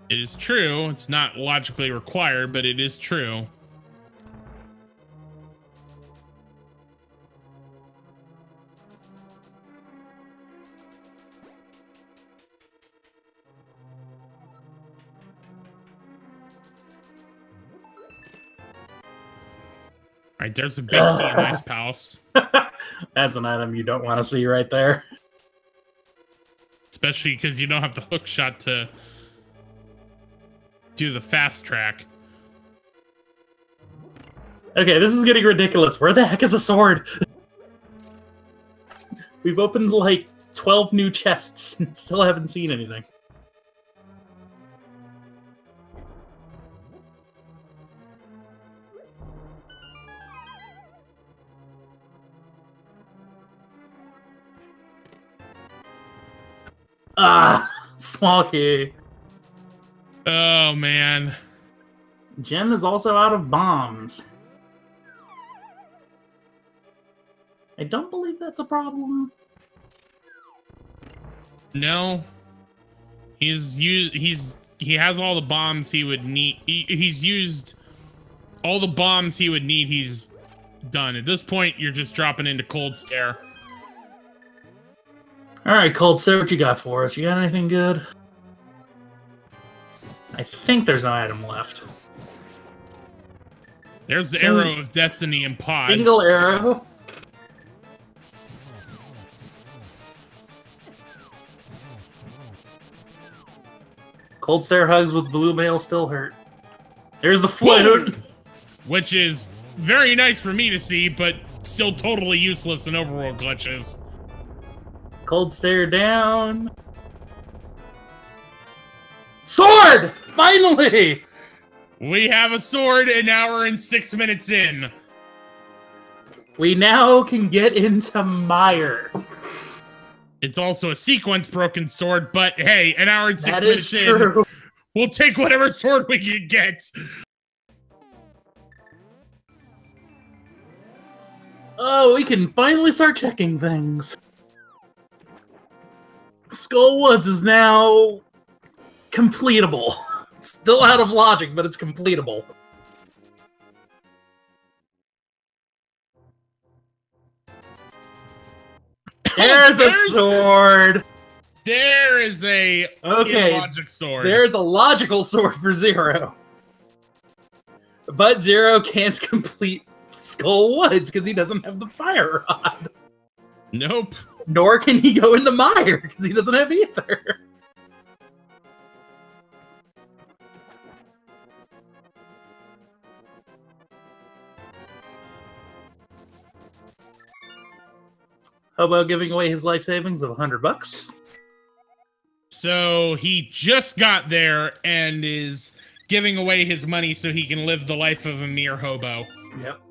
It is true. It's not logically required, but it is true. All right, there's a big key in Ice Palace. That's an item you don't want to see right there. Especially because you don't have the hook shot to do the fast track. Okay, this is getting ridiculous. Where the heck is a sword? We've opened like 12 new chests and still haven't seen anything. Ah, small key. Oh, man. Gem is also out of bombs. I don't believe that's a problem. No. He has all the bombs he would need. He's used all the bombs he would need. He's done. At this point, you're just dropping into Cold Stare. Alright, Cold Stare, what you got for us? You got anything good? I think there's an item left. There's the Arrow of Destiny and Pod. Single arrow. Cold Stare hugs with blue mail still hurt. There's the flute. Which is very nice for me to see, but still totally useless in Overworld glitches. Cold Stare down. Sword! Finally! We have a sword, and now we're in 6 minutes in. We now can get into Mire. It's also a sequence broken sword, but hey, an hour and 6 minutes true. in, we'll take whatever sword we can get. Oh, we can finally start checking things. Skull Woods is now completable. It's still out of logic, but it's completable. There's a sword. There is a illogic sword. There's a logical sword for Zero. But Zero can't complete Skull Woods because he doesn't have the fire rod. Nope. Nor can he go into Mire because he doesn't have either. How about giving away his life savings of $100? So he just got there and is giving away his money so he can live the life of a mere hobo. Yep.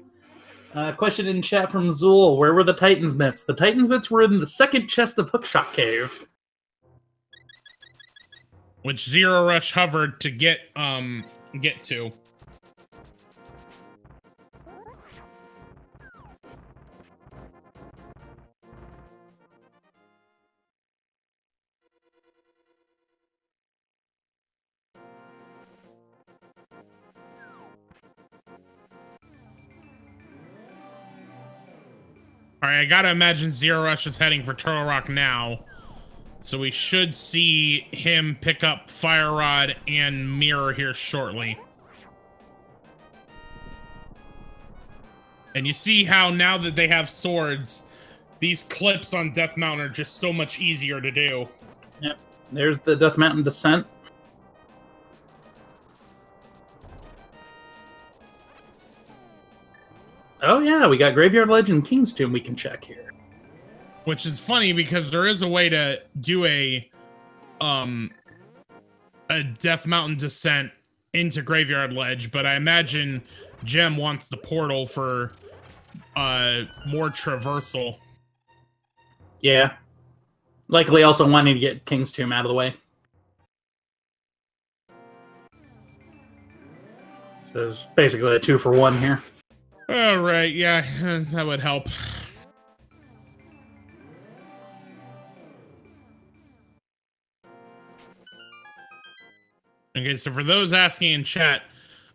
Question in chat from Zool. Where were the Titan's Mitts? The Titan's Mitts were in the second chest of Hookshot Cave. Which zer0rush hovered to get to. Alright, I gotta imagine zer0rush is heading for Turtle Rock now. So we should see him pick up Fire Rod and Mirror here shortly. And you see how now that they have swords, these clips on Death Mountain are just so much easier to do. Yep. There's the Death Mountain descent. Oh yeah, we got Graveyard Ledge and King's Tomb we can check here. Which is funny because there is a way to do a Death Mountain descent into Graveyard Ledge, but I imagine Gem wants the portal for more traversal. Yeah. Likely also wanting to get King's Tomb out of the way. So it's basically a 2-for-1 here. All right, yeah, that would help. Okay, so for those asking in chat,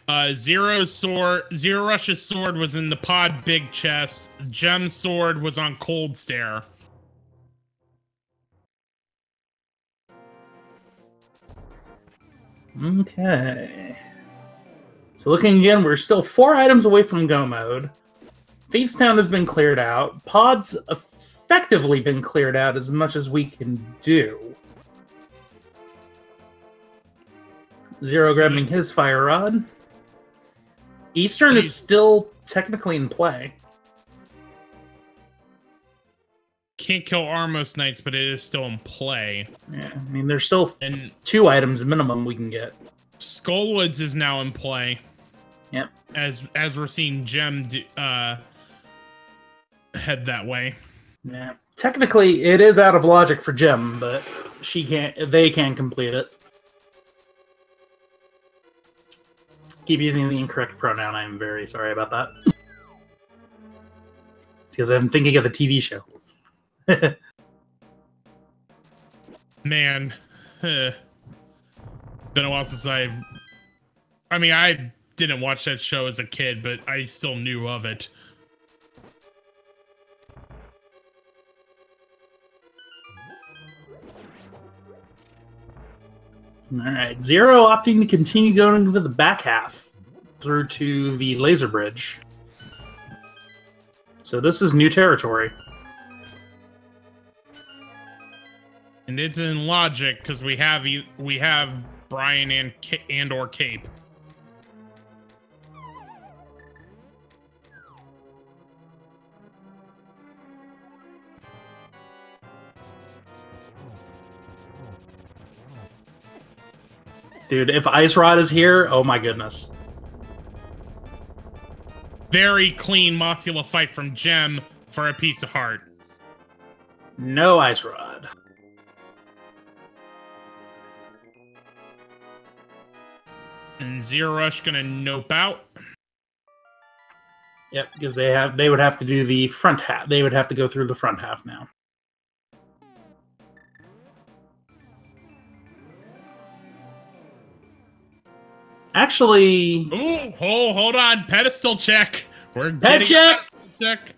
zer0rush's sword was in the pod big chest. Gem's sword was on Cold Stare. Okay. So looking again, we're still 4 items away from go mode. Thieves Town has been cleared out. Pod's effectively been cleared out as much as we can do. Zero grabbing his Fire Rod. Eastern is still technically in play. Can't kill Armos Knights, but it is still in play. Yeah, I mean, there's still 2 items minimum we can get. Skullwoods is now in play. Yep. As we're seeing Gem head that way. Yeah. Technically, it is out of logic for Gem, but she can't. They can complete it. Keep using the incorrect pronoun. I'm very sorry about that. Because I'm thinking of the TV show. Man, been a while since I mean, I didn't watch that show as a kid, but I still knew of it. Alright, Zero opting to continue going into the back half through to the laser bridge. So this is new territory. And it's in logic because we have Brian and or Cape. Dude, if Ice Rod is here, oh my goodness. Very clean Mothula fight from Gem for a piece of heart. No Ice Rod. And zer0rush gonna nope out. Yep, because they would have to do the front half. They would have to go through the front half now. Actually, ooh, hold on, pedestal check. We're head getting check. Check.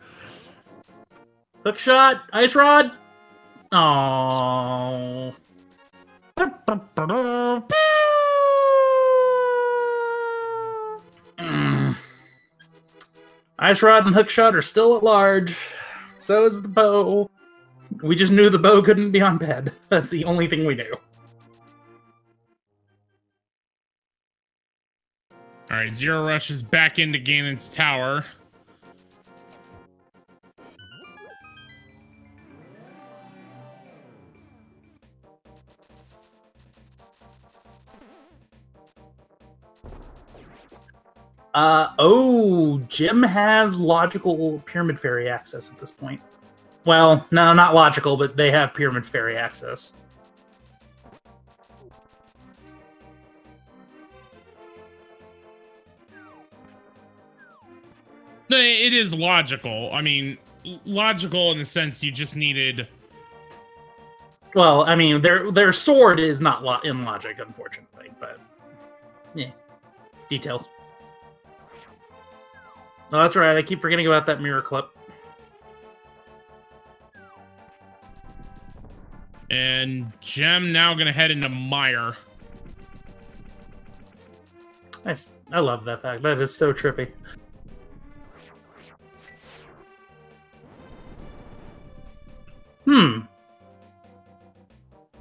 Hook shot, Ice Rod. Oh. Ice Rod and Hook Shot are still at large. So is the bow. We just knew the bow couldn't be on bed. That's the only thing we knew. Alright, zer0rush is back into Ganon's tower. Oh, Jim has logical Pyramid Fairy access at this point. Well, no, not logical, but they have Pyramid Fairy access. It is logical. I mean, logical in the sense you just needed... Well, I mean, their sword is not in logic, unfortunately, but... yeah. Details. Oh, that's right, I keep forgetting about that mirror clip. And Gem now gonna head into Mire. Nice. I love that fact. That is so trippy.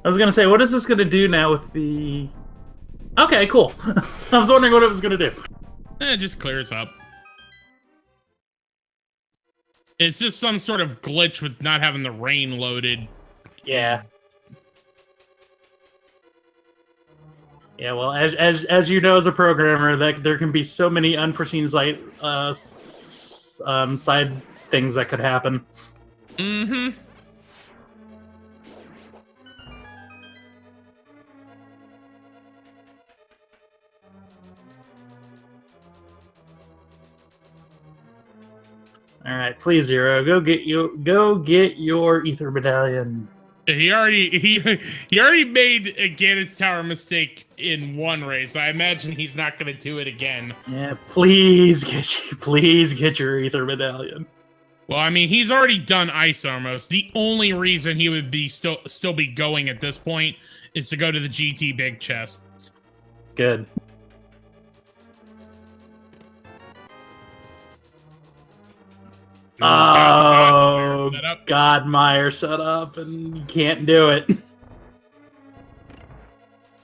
I was gonna say, what is this gonna do now with the... Okay, cool. I was wondering what it was gonna do. It just clears up. It's just some sort of glitch with not having the rain loaded. Yeah. Yeah, well, as you know as a programmer, that there can be so many unforeseen side things that could happen. Mm-hmm. All right, please, Zero, go get your ether medallion. He already made a Ganon's Tower mistake in one race. I imagine he's not going to do it again. Yeah, please get your ether medallion. Well, I mean, he's already done Ice almost. The only reason he would be still be going at this point is to go to the GT big chest. Good. Oh, Godmire set up, and you can't do it.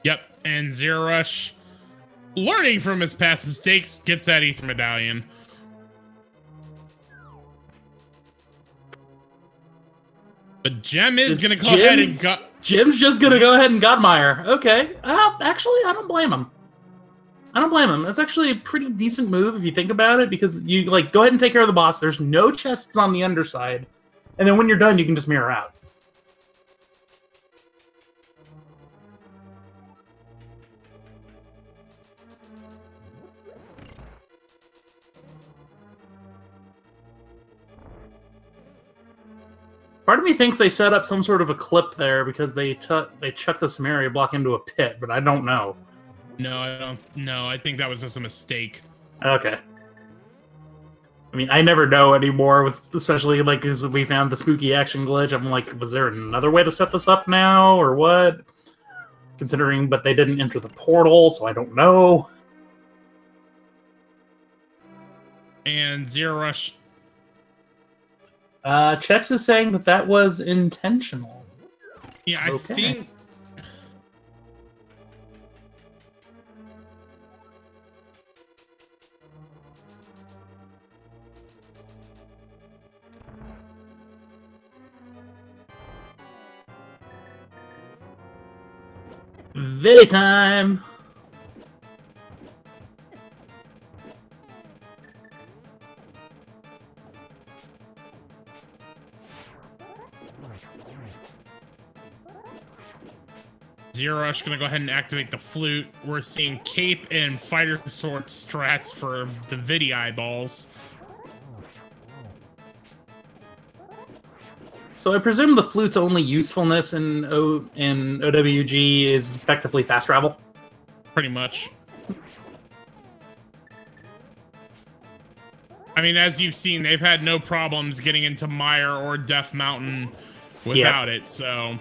Yep, and zer0rush, learning from his past mistakes, gets that ether medallion. But Gem is going to go ahead and... Jim's just going to go ahead and Godmire. Okay. Actually, I don't blame him. I don't blame him. That's actually a pretty decent move if you think about it, because you go ahead and take care of the boss. There's no chests on the underside, and then when you're done, you can just mirror out. Part of me thinks they set up some sort of a clip there because they chucked the Samaria block into a pit, but I don't know. No, I don't. No, I think that was just a mistake. Okay. I mean, I never know anymore, with especially like because we found the spooky action glitch. I'm like, was there another way to set this up now, or what? Considering, but they didn't enter the portal, so I don't know. And zer0rush. Chex is saying that was intentional. Yeah, I think. Video time! zer0rush gonna go ahead and activate the flute. We're seeing cape and fighter sword strats for the Vidi eyeballs. So I presume the flute's only usefulness in OWG is effectively fast travel? Pretty much. I mean, as you've seen, they've had no problems getting into Mire or Death Mountain without it, so...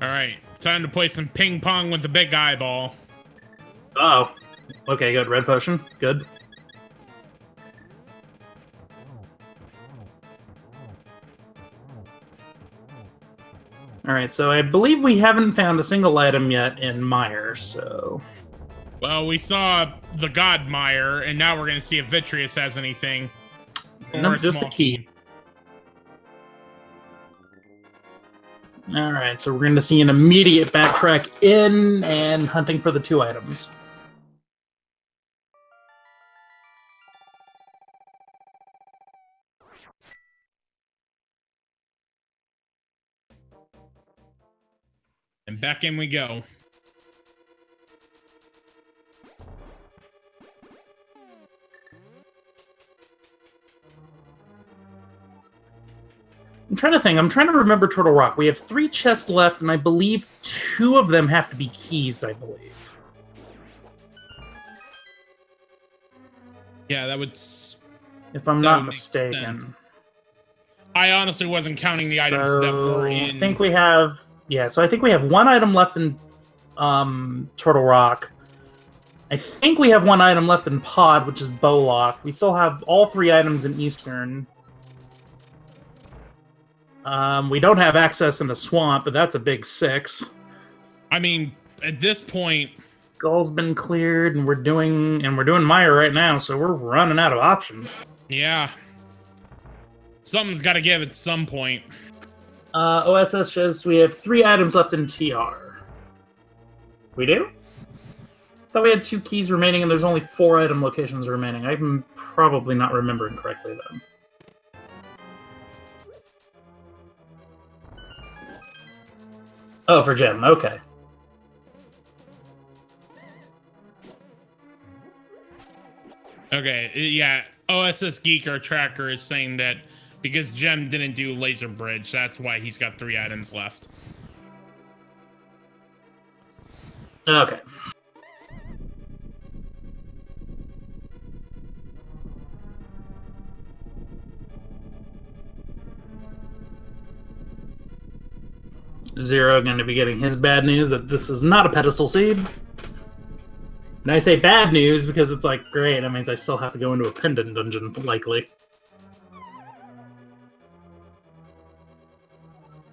Alright, time to play some ping pong with the big eyeball. Oh. Okay, good. Red potion. Good. Alright, so I believe we haven't found a single item yet in Mire, so... Well, we saw the God Mire, and now we're going to see if Vitreous has anything. No, just a key. Alright, so we're going to see an immediate backtrack in and hunting for the 2 items. And back in we go. I'm trying to think. I'm trying to remember Turtle Rock. We have 3 chests left, and I believe 2 of them have to be keys, I believe. Yeah, that would... If I'm not mistaken. I honestly wasn't counting the items that were in... I think we have... Yeah, so I think we have 1 item left in Turtle Rock. I think we have 1 item left in Pod, which is Bowlock. We still have all 3 items in Eastern. We don't have access in the swamp, but that's a big 6. I mean, at this point... Skull's been cleared, and we're doing Mire right now, so we're running out of options. Yeah. Something's got to give at some point. OSS says we have 3 items left in TR. We do? I thought we had 2 keys remaining, and there's only 4 item locations remaining. I'm probably not remembering correctly, then. Oh, for Gem. Okay. Okay, yeah. OSS Geek, our tracker, is saying that because Gem didn't do Laser Bridge, that's why he's got 3 items left. Okay. Zero going to be getting his bad news that this is not a pedestal seed. And I say bad news because it's like, great, that means I still have to go into a pendant dungeon, likely.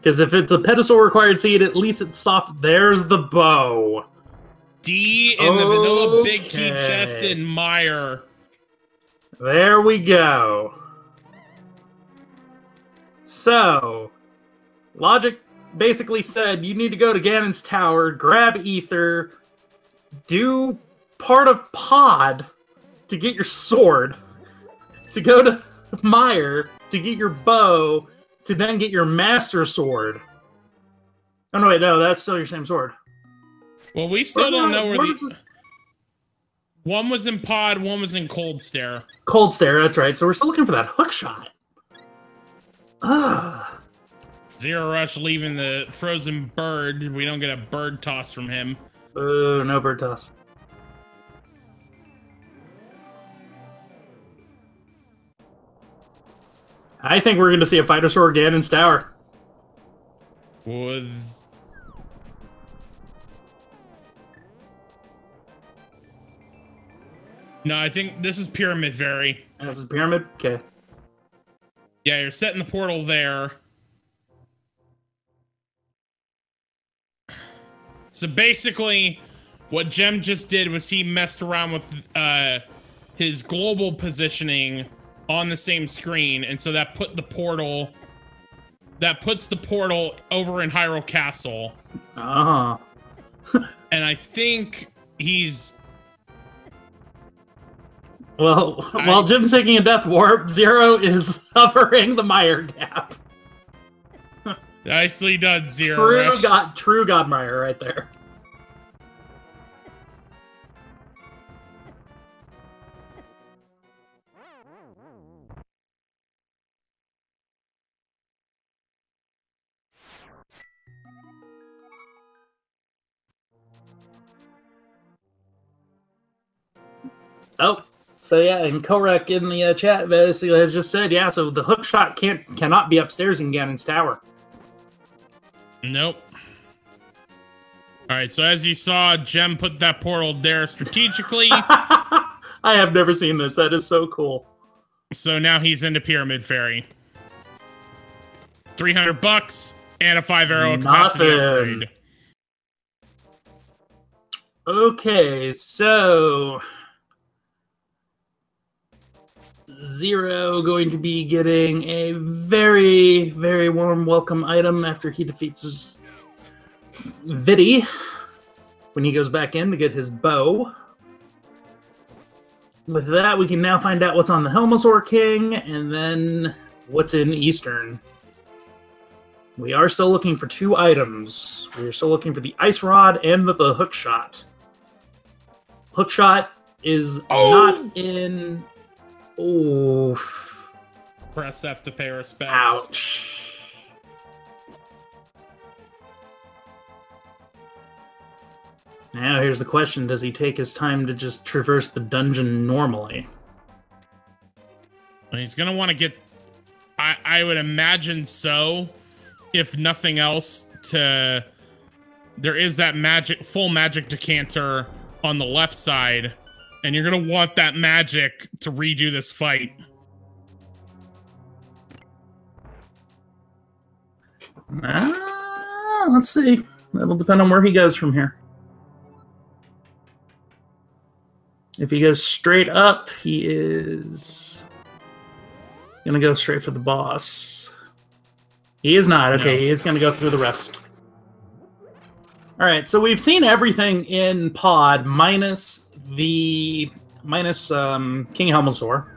Because if it's a pedestal required seed, at least it's soft. There's the bow. D in the vanilla big key chest in Mire. There we go. So, logic basically said you need to go to Ganon's tower, grab ether, do part of Pod to get your sword, to go to Mire to get your bow, to then get your master sword. Oh no, wait, no, that's still your same sword. Well, we still don't know where One was in pod, one was in cold stare. Cold stare, that's right. So we're still looking for that hook shot. Ugh. zer0rush leaving the frozen bird. We don't get a bird toss from him. No bird toss. I think we're going to see a Fightosaur Ganon's Tower. With... No, I think this is Pyramid Fairy. This is Pyramid? Okay. Yeah, you're setting the portal there. So basically, what Jem just did was he messed around with his global positioning on the same screen, and so that puts the portal over in Hyrule Castle. Uh-huh. And I think he's... Well, while Jim's taking a death warp, Zero is hovering the Mire gap. Nicely done, zer0rush. True God Mire right there. Oh, so yeah, and Korek in the chat basically has just said, yeah, so the hook shot cannot be upstairs in Ganon's Tower. Nope. Alright, so as you saw, Jem put that portal there strategically. I have never seen this. That is so cool. So now he's into Pyramid Fairy. $300 and a 5-arrow capacity upgrade. Okay, so... Zero going to be getting a very, very warm welcome item after he defeats his Viddy when he goes back in to get his bow. With that, we can now find out what's on the Helmasaur King and then what's in Eastern. We are still looking for 2 items. We're still looking for the Ice Rod and the Hook Shot. Hook Shot is not in... Oof. Press F to pay respects. Ouch. Now here's the question, does he take his time to just traverse the dungeon normally? He's gonna want to get... I would imagine so. If nothing else, there is that full magic decanter on the left side. And you're gonna want that magic to redo this fight. Let's see. That'll depend on where he goes from here. If he goes straight up, he is gonna go straight for the boss. He is not. Okay, no. He is gonna go through the rest. All right, so we've seen everything in Pod minus King Helmasaur.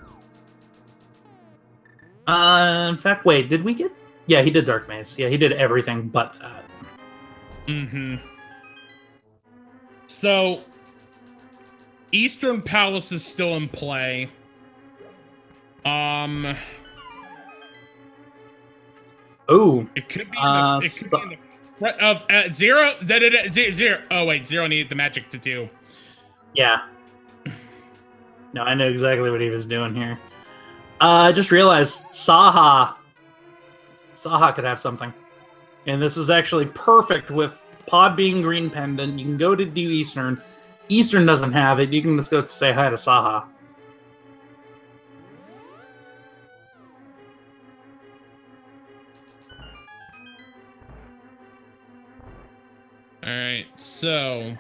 In fact, wait, did we get... Yeah, he did Dark Maze. Yeah, he did everything but that. Mm-hmm. So, Eastern Palace is still in play. Oh. It could be in the front of Zero. Zero. Oh wait, Zero needed the magic to do. Yeah. No, I know exactly what he was doing here. I just realized Saha could have something. And this is actually perfect with Pod being green pendant. You can go to do Eastern. Eastern doesn't have it. You can just go say hi to Saha. Alright, so...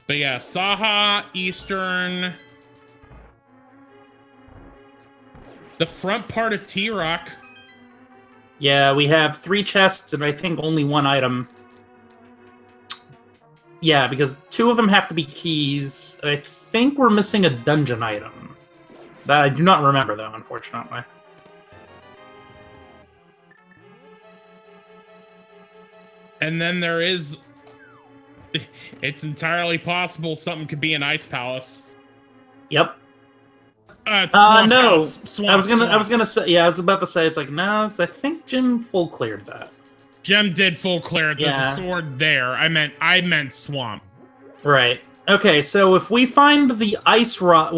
But yeah, Saha, Eastern... The front part of T-Rock. Yeah, we have 3 chests and I think only 1 item. Yeah, because 2 of them have to be keys. I think we're missing a dungeon item. That I do not remember, though, unfortunately. And then there is It's entirely possible something could be an ice palace. Yep. Swamp No. house. Swamp, I was gonna say, yeah, I was about to say, it's like, no, I think Jim full cleared that. Gem did full clear it. There's Yeah. a sword there. I meant swamp. Right. Okay, so if we find the ice rod,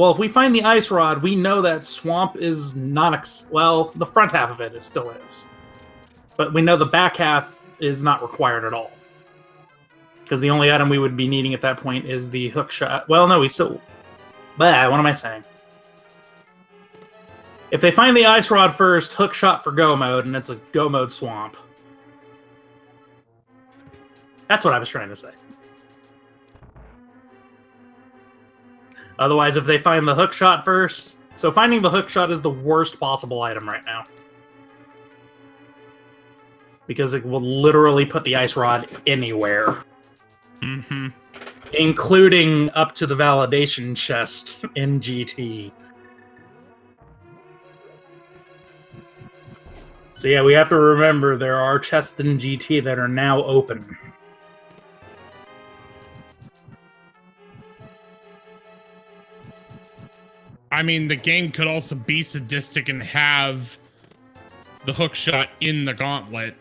we know that swamp is not, well, the front half of it still is. But we know the back half is not required at all. Because the only item we would be needing at that point is the hook shot. Well, no, we still... Bah, what am I saying? If they find the ice rod first, hook shot for go mode, and it's a go mode swamp. That's what I was trying to say. Otherwise, if they find the hook shot first... So finding the hook shot is the worst possible item right now. Because it will literally put the ice rod anywhere. Mm-hmm. Including up to the validation chest in GT. So yeah, we have to remember there are chests in GT that are now open. I mean, the game could also be sadistic and have the hook shot in the gauntlet.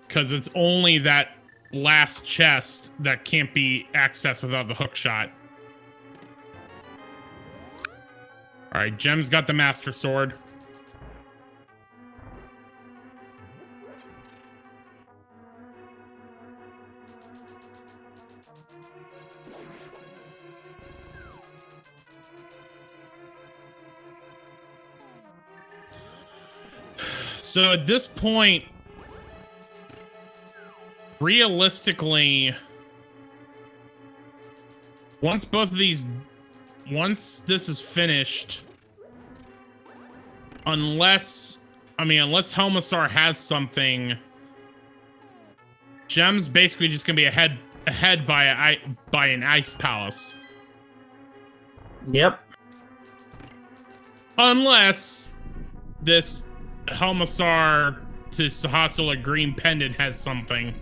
Because it's only that last chest that can't be accessed without the hook shot. Alright, Gem's got the Master Sword. So at this point, realistically, once this is finished, unless Helmasaur has something, Gem's basically just gonna be ahead by an ice palace. Yep. Unless this Helmasaur to Sahasula Green Pendant has something.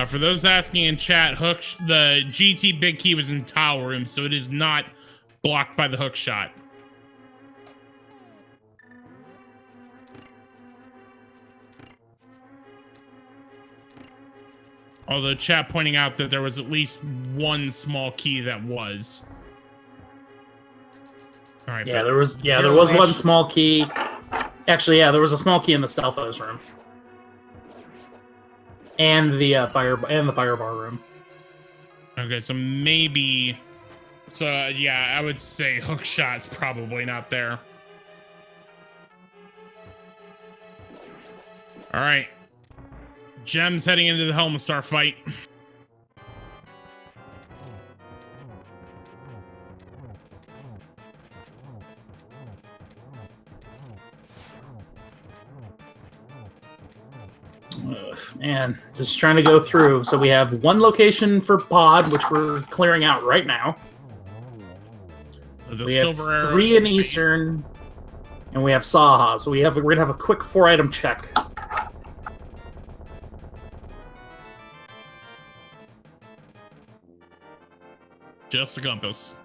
For those asking in chat, the GT Big Key was in Tile Room, so it is not blocked by the hook shot. Although chat pointing out that there was at least one small key that was. All right. Yeah, there was one small key. Actually, yeah, there was a small key in the Stealthos room. And the fire bar room. Okay, so maybe. So yeah, I would say hook shot's probably not there. All right. Gem's heading into the Helmasaur fight. Man, just trying to go through. So we have one location for Pod, which we're clearing out right now. We have 3 in Eastern, and we have Saha. So we're gonna have a quick 4-item check. Just a compass.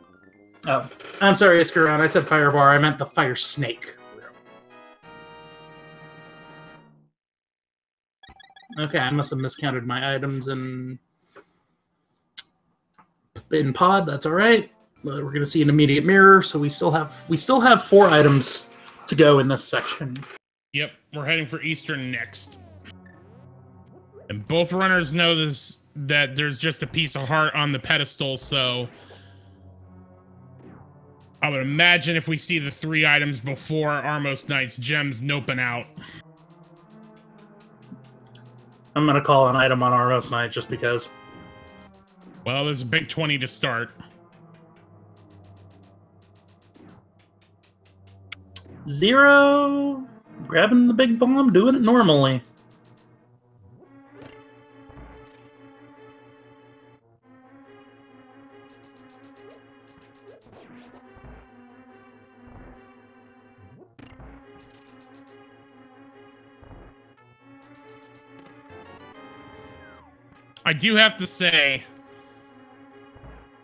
Oh, I'm sorry, Iscaron. I said fire bar. I meant the fire snake. Okay, I must have miscounted my items in Pod. That's all right. We're gonna see an immediate mirror, so we still have 4 items to go in this section. Yep, we're heading for Eastern next. And both runners know this, that there's just a piece of heart on the pedestal, so I would imagine if we see the 3 items before Armos Knight's Gems noping out. I'm gonna call an item on Armos Knight just because. Well, there's a big 20 to start. Zero, grabbing the big bomb, doing it normally. I do have to say,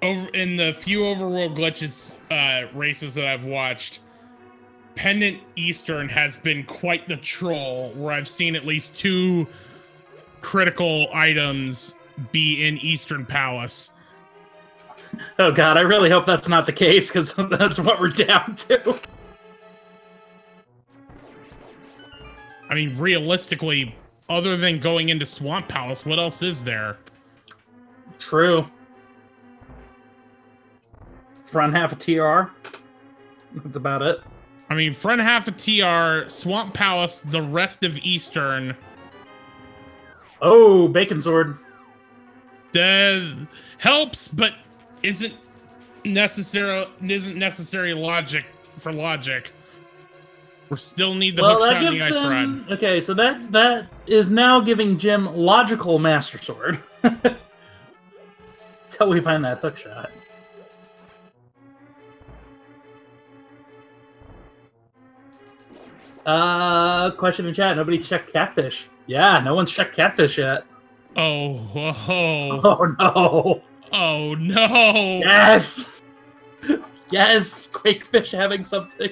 over in the few Overworld glitches races that I've watched, Pendant Eastern has been quite the troll, where I've seen at least 2 critical items be in Eastern Palace. Oh god, I really hope that's not the case, because that's what we're down to. I mean, realistically, other than going into Swamp Palace, what else is there? True. Front half of TR. That's about it. I mean, front half of TR, Swamp Palace, the rest of Eastern. Oh, Bacon Sword. Helps, but isn't necessary logic for logic. We still need the hook shot and the ice rod. Okay, so that is now giving Jim logical Master Sword. Till we find that hook shot. Question in chat. Nobody checked Catfish. Yeah, no one's checked Catfish yet. Oh, whoa. Oh no. Oh no. Yes. Yes, Quakefish having something.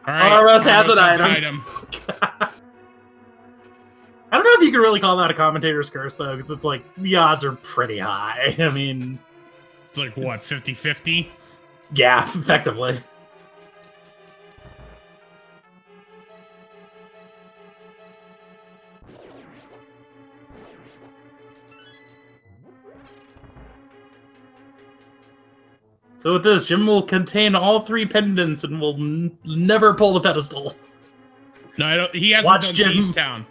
All right, Armos has an item. I don't know if you can really call that a commentator's curse, though, because it's like, the odds are pretty high. I mean... It's like, what, 50-50? Yeah, effectively. So with this, Jim will contain all 3 pendants and will never pull the pedestal. No, I don't. He hasn't done Thieves Town.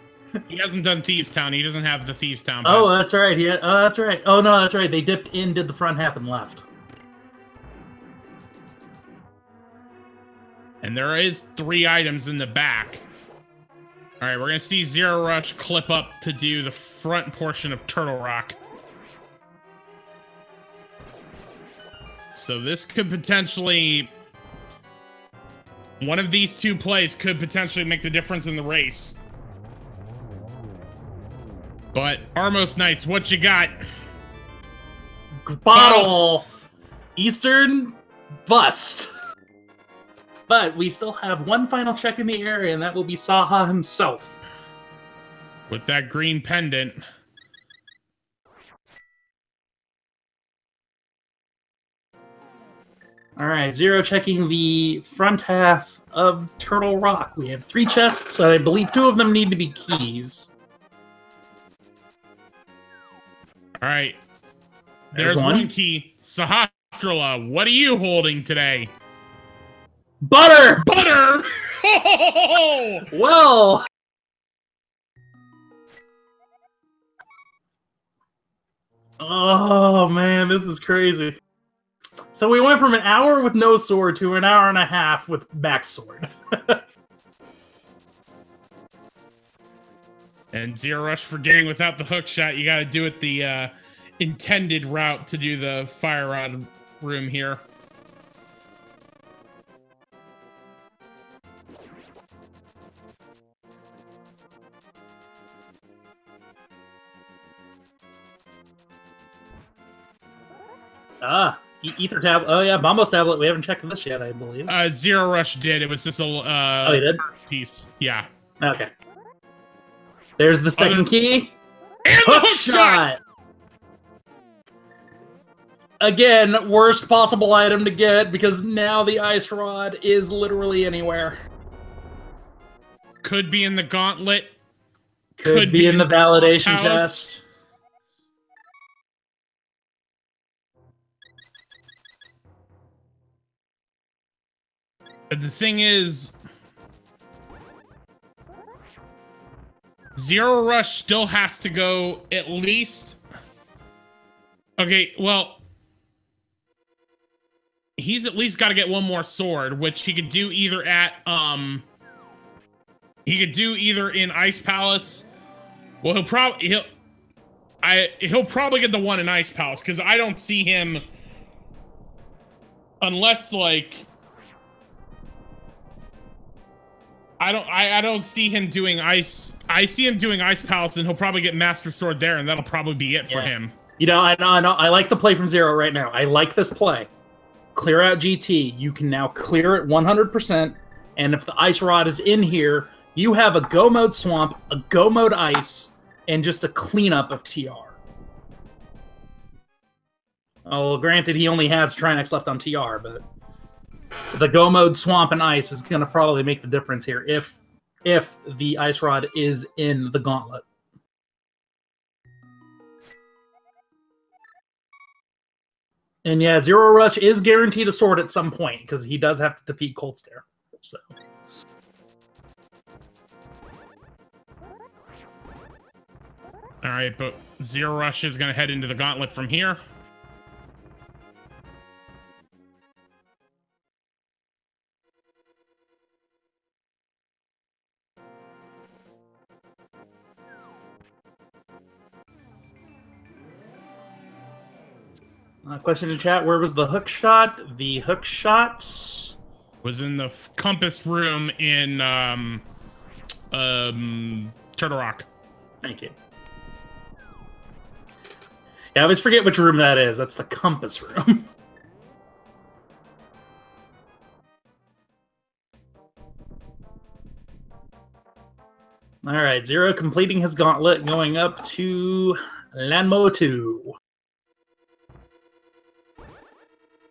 He hasn't done Thieves Town. He doesn't have the Thieves Town. Oh, that's right. Oh, that's right. Oh, no, that's right. They dipped in, did the front half, and left. And there is 3 items in the back. All right, we're going to see zer0rush clip up to do the front portion of Turtle Rock. So this could potentially... One of these 2 plays could potentially make the difference in the race. But, Armos Knights, what you got? Bottle! Eastern bust. But we still have 1 final check in the area, and that will be Saha himself. With that green pendant. Alright, Zero checking the front half of Turtle Rock. We have 3 chests. I believe 2 of them need to be keys. Alright. There's one key. Sahasrala, what are you holding today? Butter! Butter! Well... Oh, man, this is crazy. So we went from an hour with no sword to an hour and a half with back sword. And zer0rush for getting without the hook shot. You got to do it the intended route to do the fire rod room here. Ah, Ether tablet. Oh yeah, Bombo's tablet. We haven't checked this yet, I believe. zer0rush did. It was just a oh, he did? piece. Yeah. Okay. There's the second key. And the hook shot! Again, worst possible item to get because now the ice rod is literally anywhere. Could be in the gauntlet. Could be in the validation chest. But the thing is, zer0rush still has to go at least... Okay, well... He's at least got to get 1 more sword, which he could do either at, he could do either in Ice Palace. Well, he'll probably get the one in Ice Palace, because I don't see him... Unless, like... I don't see him doing ice. I see him doing ice palace, and he'll probably get Master Sword there, and that'll probably be it for him. You know, I know. I like the play from Zero right now. I like this play. Clear out GT. You can now clear it 100%, and if the ice rod is in here, you have a go mode swamp, a go mode ice, and just a cleanup of TR. Oh, granted, he only has Trinex left on TR, but the go mode swamp and ice is going to probably make the difference here if the ice rod is in the gauntlet. And yeah, zer0rush is guaranteed a sword at some point because he does have to defeat Cold Stare. So. All right, but zer0rush is going to head into the gauntlet from here. Question in chat, where was the hook shot? The hook shot was in the compass room in Turtle Rock. Thank you. Yeah, I always forget which room that is. That's the compass room. All right, Zero completing his gauntlet, going up to Lanmo 2.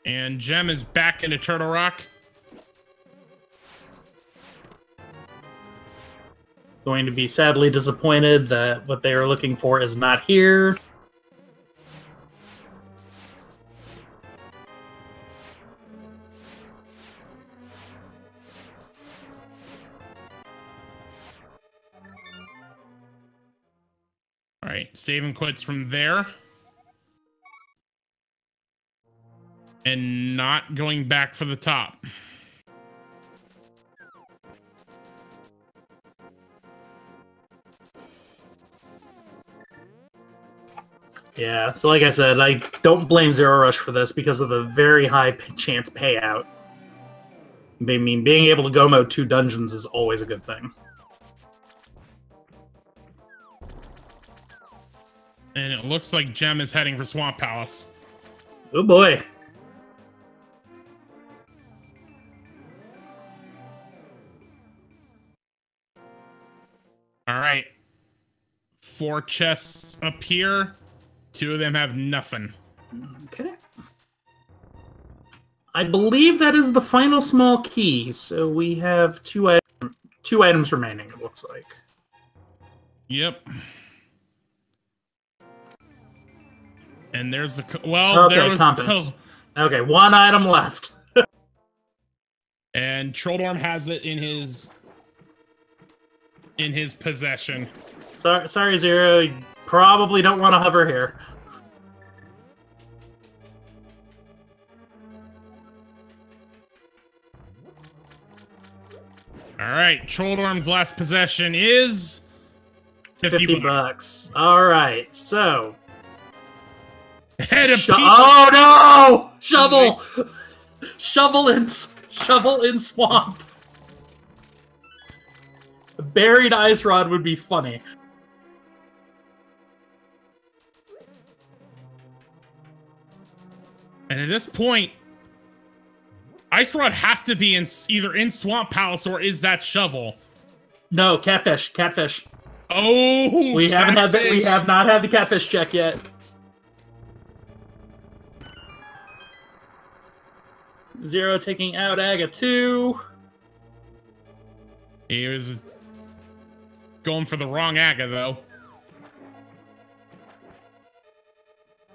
And Gem is back into Turtle Rock. Going to be sadly disappointed that what they are looking for is not here. All right, save and quits from there. And not going back for the top. Yeah, so like I said, I don't blame zer0rush for this because of the very high chance payout. I mean, being able to go mode 2 dungeons is always a good thing. And it looks like Gem is heading for Swamp Palace. Oh boy. All right. 4 chests up here. 2 of them have nothing. Okay. I believe that is the final small key, so we have two items remaining, it looks like. Yep. And there's the... Well, okay, there was... compass. Okay, 1 item left. And Trolldorm has it in his possession. Sorry, Zero. You probably don't want to hover here. All right, Trolldorm's last possession is 50 bucks. All right, so head of oh no! Shovel, shovel in swamp. A buried ice rod would be funny. And at this point, Ice Rod has to be either in Swamp Palace or is that shovel? No, catfish, catfish. Oh, we have not had the catfish check yet. Zero taking out Aga 2. He was going for the wrong Aga though.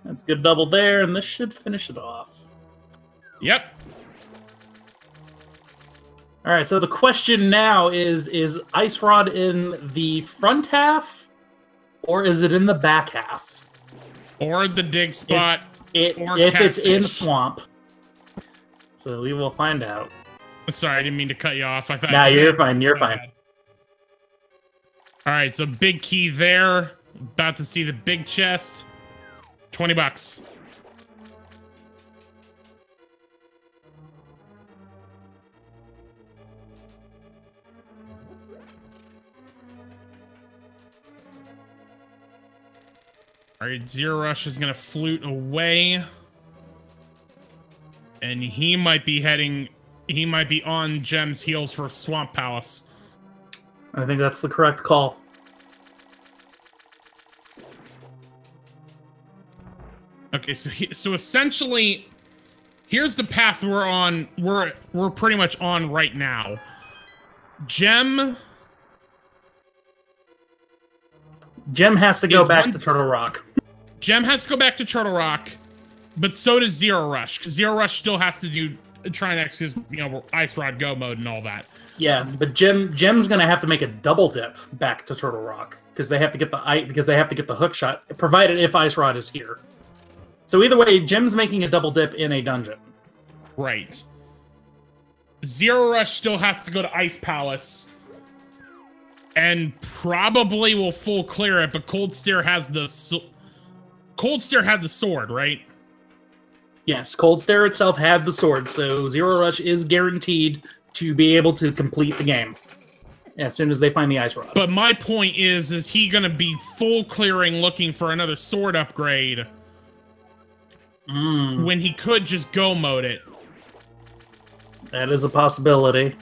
That's a good double there, and this should finish it off. Yep. All right, so the question now is Ice Rod in the front half, or is it in the back half? Or the dig spot, if it's in Swamp. So we will find out. Sorry, I didn't mean to cut you off. I thought. Nah, you're fine, you're fine. All right, so big key there. About to see the big chest. 20 bucks. All right, zer0rush is gonna flute away, and he might be heading. He might be on Gem's heels for Swamp Palace. I think that's the correct call. Okay, so essentially, here's the path we're on. We're pretty much on right now. Gem has to go back to Turtle Rock. Gem has to go back to Turtle Rock, but so does zer0rush, because zer0rush still has to try next, because Ice Rod Go mode and all that. Yeah, but Gem's gonna have to make a double dip back to Turtle Rock because they have to get the hook shot, provided if Ice Rod is here. So either way, Gem's making a double dip in a dungeon. Right. zer0rush still has to go to Ice Palace. And probably will full clear it, but Cold Stare has the had the sword, right? Yes, Cold Stare itself had the sword, so zer0rush is guaranteed to be able to complete the game as soon as they find the Ice Rod. But my point is he gonna be full clearing looking for another sword upgrade when he could just go mode it? That is a possibility.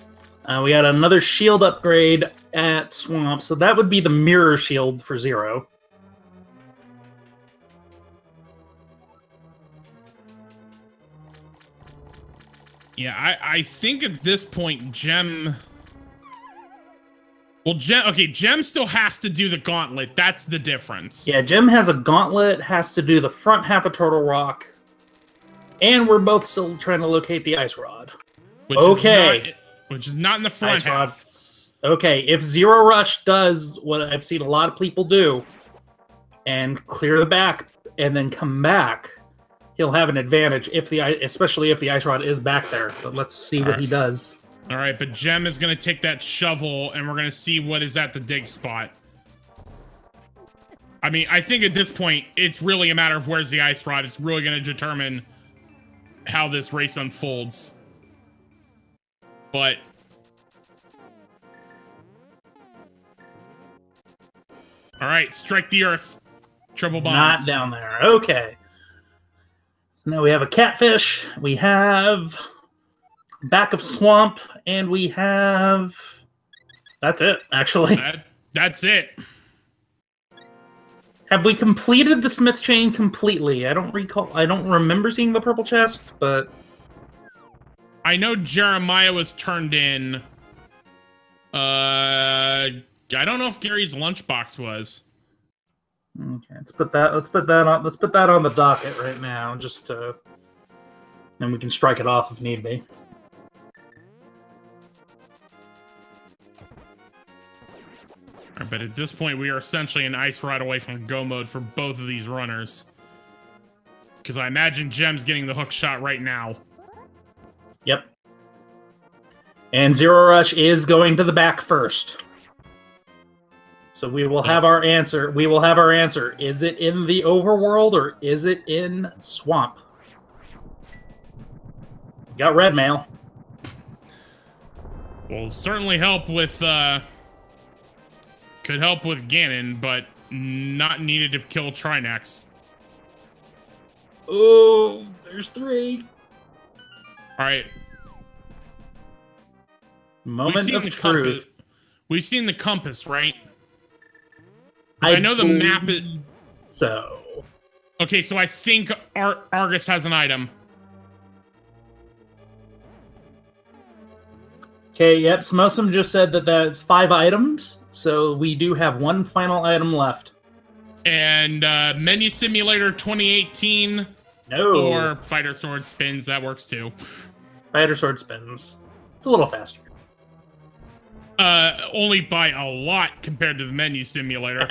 We got another shield upgrade at Swamp, so that would be the mirror shield for Zero. Yeah, I think at this point, Gem... Well, Gem still has to do the gauntlet. That's the difference. Yeah, Gem has a gauntlet, has to do the front half of Turtle Rock, and we're both still trying to locate the Ice Rod. Which is not in the front half. Okay, if zer0rush does what I've seen a lot of people do, and clear the back, and then come back, he'll have an advantage, especially if the Ice Rod is back there. But let's see what he does. All right, but Gem is going to take that shovel, and we're going to see what is at the dig spot. I mean, I think at this point, it's really a matter of where's the Ice Rod. It's really going to determine how this race unfolds. But... all right, strike the earth. Triple bombs. Not down there. Okay. So now we have a catfish. We have back of swamp, and we have... that's it, actually. That's it. Have we completed the Smith chain completely? I don't recall. I don't remember seeing the purple chest, but... I know Jeremiah was turned in. I don't know if Gary's lunchbox was. Okay, let's put that on the docket right now, just to, and we can strike it off if need be. Right, but at this point, we are essentially an Ice Rod away from go mode for both of these runners. Because I imagine Gem's getting the hook shot right now. Yep. And zer0rush is going to the back first. So we will have our answer. We will have our answer. Is it in the overworld or is it in swamp? Got red mail. Will certainly help with could help with Ganon, but not needed to kill Trinex. Oh, there's 3. All right. Moment of truth. We've seen the compass, right? I know the map is... so... okay, so I think Argus has an item. Okay, yep, Smosum just said that that's 5 items, so we do have 1 final item left. And Menu Simulator 2018... no. Or Fighter Sword Spins, that works too. Fighter Sword Spins. It's a little faster. Only by a lot compared to the Menu Simulator.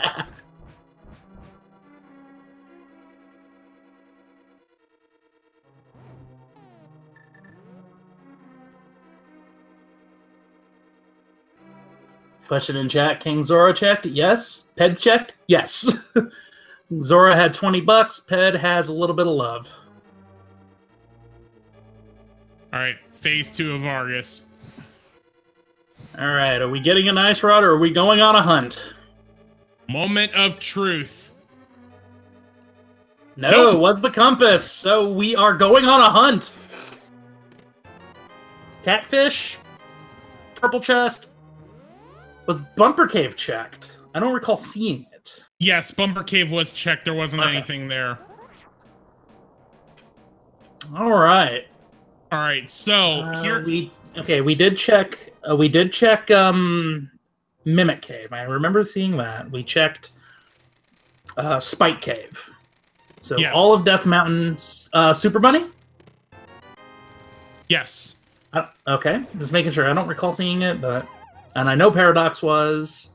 Question in chat, King Zora checked? Yes. Ped checked? Yes. Zora had 20 bucks. Ped has a little bit of love. All right, phase 2 of Argus. All right, are we getting an Ice Rod or are we going on a hunt? Moment of truth. No, Nope. it was the compass. So we are going on a hunt. Catfish, purple chest. Was Bumper Cave checked? I don't recall seeing it. Yes, Bumper Cave was checked. There wasn't anything there. All right. All right. So here we did check. Mimic Cave. I remember seeing that. We checked Spike Cave. So yes. all of Death Mountain's Super Bunny? Yes. Okay, just making sure. I don't recall seeing it, but... And I know Paradox was...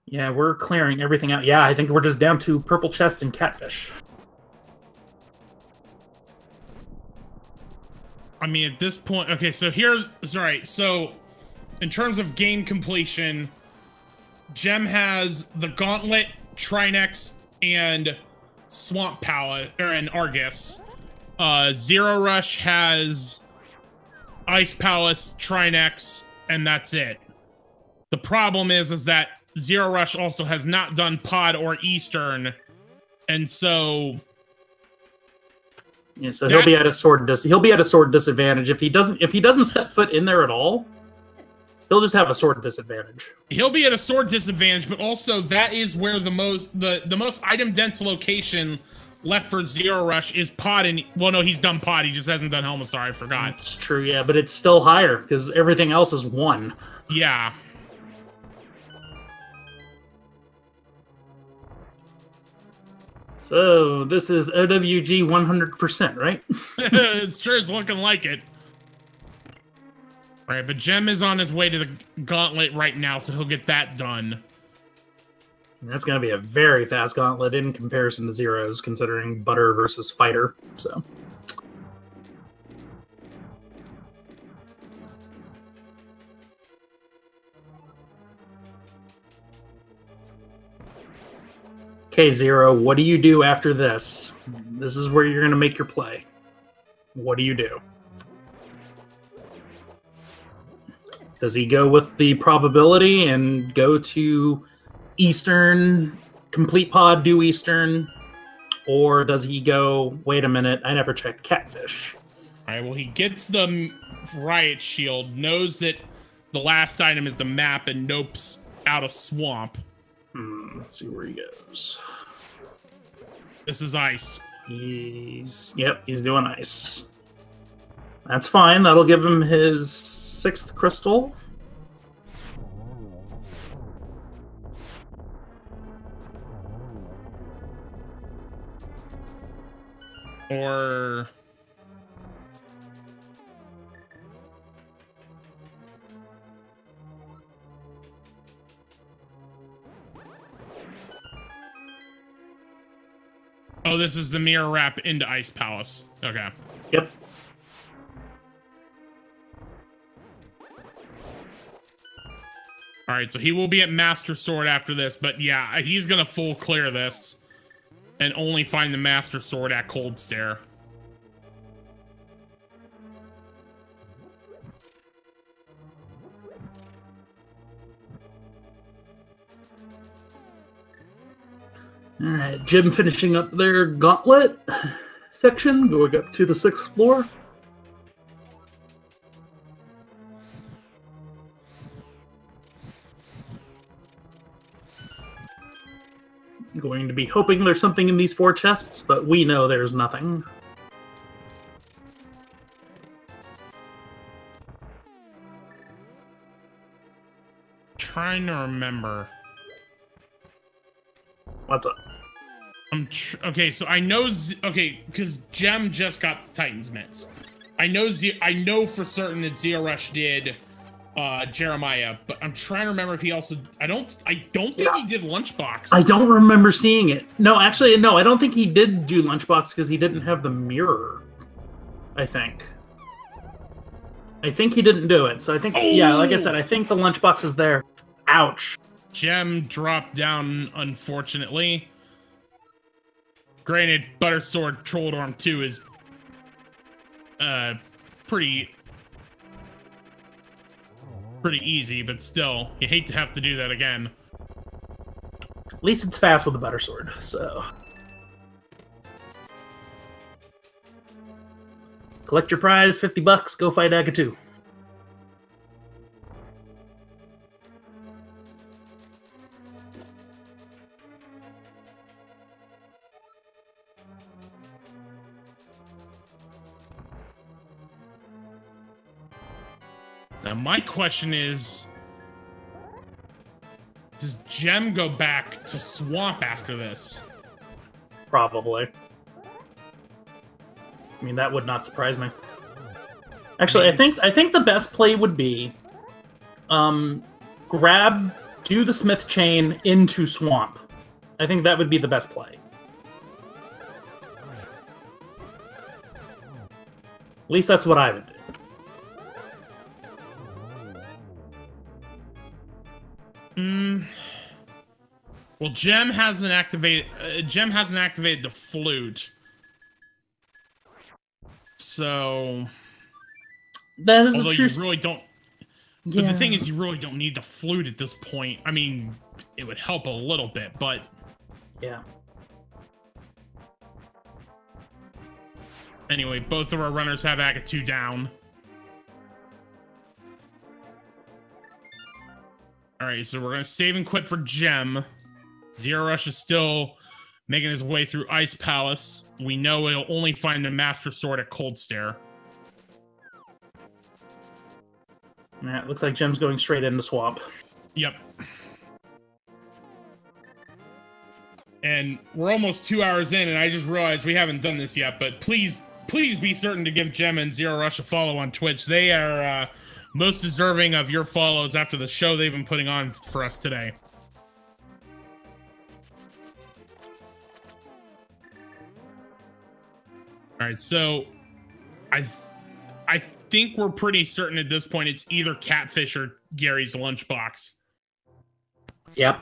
Yeah, we're clearing everything out. Yeah, I think we're just down to Purple Chest and Catfish. I mean, at this point... Okay, so here's... Right, so... In terms of game completion, Gem has the Gauntlet, Trinex, and Swamp Palette, and Argus. zer0rush has Ice Palace, Trinex, and that's it. The problem is that zer0rush also has not done Pod or Eastern, and so... Yeah, so he'll be at a sword disadvantage if he doesn't set foot in there at all. He'll just have a sword disadvantage. He'll be at a sword disadvantage, but also that is where the most item dense location left for zer0rush is Pod. And well, no, he's done Pod. He just hasn't done Helmasaur. I forgot. It's true, yeah, but it's still higher because everything else is 1. Yeah. So this is OWG 100%, right? It sure is looking like it. Right, but Gem is on his way to the Gauntlet right now, so he'll get that done. That's going to be a very fast Gauntlet in comparison to Zero's, considering Butter versus Fighter, so... Okay, Zero, what do you do after this? This is where you're going to make your play. What do you do? Does he go with the probability and go to Eastern, complete pod, do Eastern? Or does he go, wait a minute, I never checked Catfish? Alright, well, he gets the Riot Shield, knows that the last item is the map, and nopes out a swamp. Let's see where he goes. This is ice. He's doing ice. That's fine. That'll give him his 6th crystal. Or... Oh, this is the mirror wrap into Ice Palace. Okay. Yep. Alright, so he will be at Master Sword after this, but yeah, he's gonna full clear this. And only find the Master Sword at Cold Stare. Alright, Jim finishing up their Gauntlet section, going up to the 6th floor. Going to be hoping there's something in these 4 chests, but we know there's nothing. Trying to remember. What's up? Okay, so I know because Gem just got Titan's Mitts. I know for certain that zer0rush did Jeremiah, but I'm trying to remember if he also I don't think he did Lunchbox. I don't remember seeing it. No, actually, no, I don't think he did do Lunchbox because he didn't have the mirror. I think he didn't do it. So I think yeah, like I said, I think the Lunchbox is there. Ouch. Gem dropped down, unfortunately. Granted, Buttersword Trolldorm 2 is pretty easy, but still, you hate to have to do that again. At least it's fast with the Buttersword, so... Collect your prize, $50. Go fight Agatu. Now, my question is, does Gem go back to Swamp after this? Probably. I mean, that would not surprise me. Actually, I think the best play would be, do the Smith Chain into Swamp. I think that would be the best play. At least that's what I would do. Well, Gem hasn't activated the flute. So that is although true. You really don't. Yeah. But the thing is, you really don't need the flute at this point. I mean, it would help a little bit, but yeah. Anyway, both of our runners have Agatu down. All right, so we're gonna save and quit for Gem. zer0rush is still making his way through Ice Palace. We know he'll only find the Master Sword at Cold Stare. Yeah, it looks like Gem's going straight into Swamp. Yep. And we're almost 2 hours in, and I just realized we haven't done this yet, but please be certain to give Gem and zer0rush a follow on Twitch. They are most deserving of your follows after the show they've been putting on for us today. All right, so I think we're pretty certain at this point it's either Catfish or Gary's lunchbox. Yep.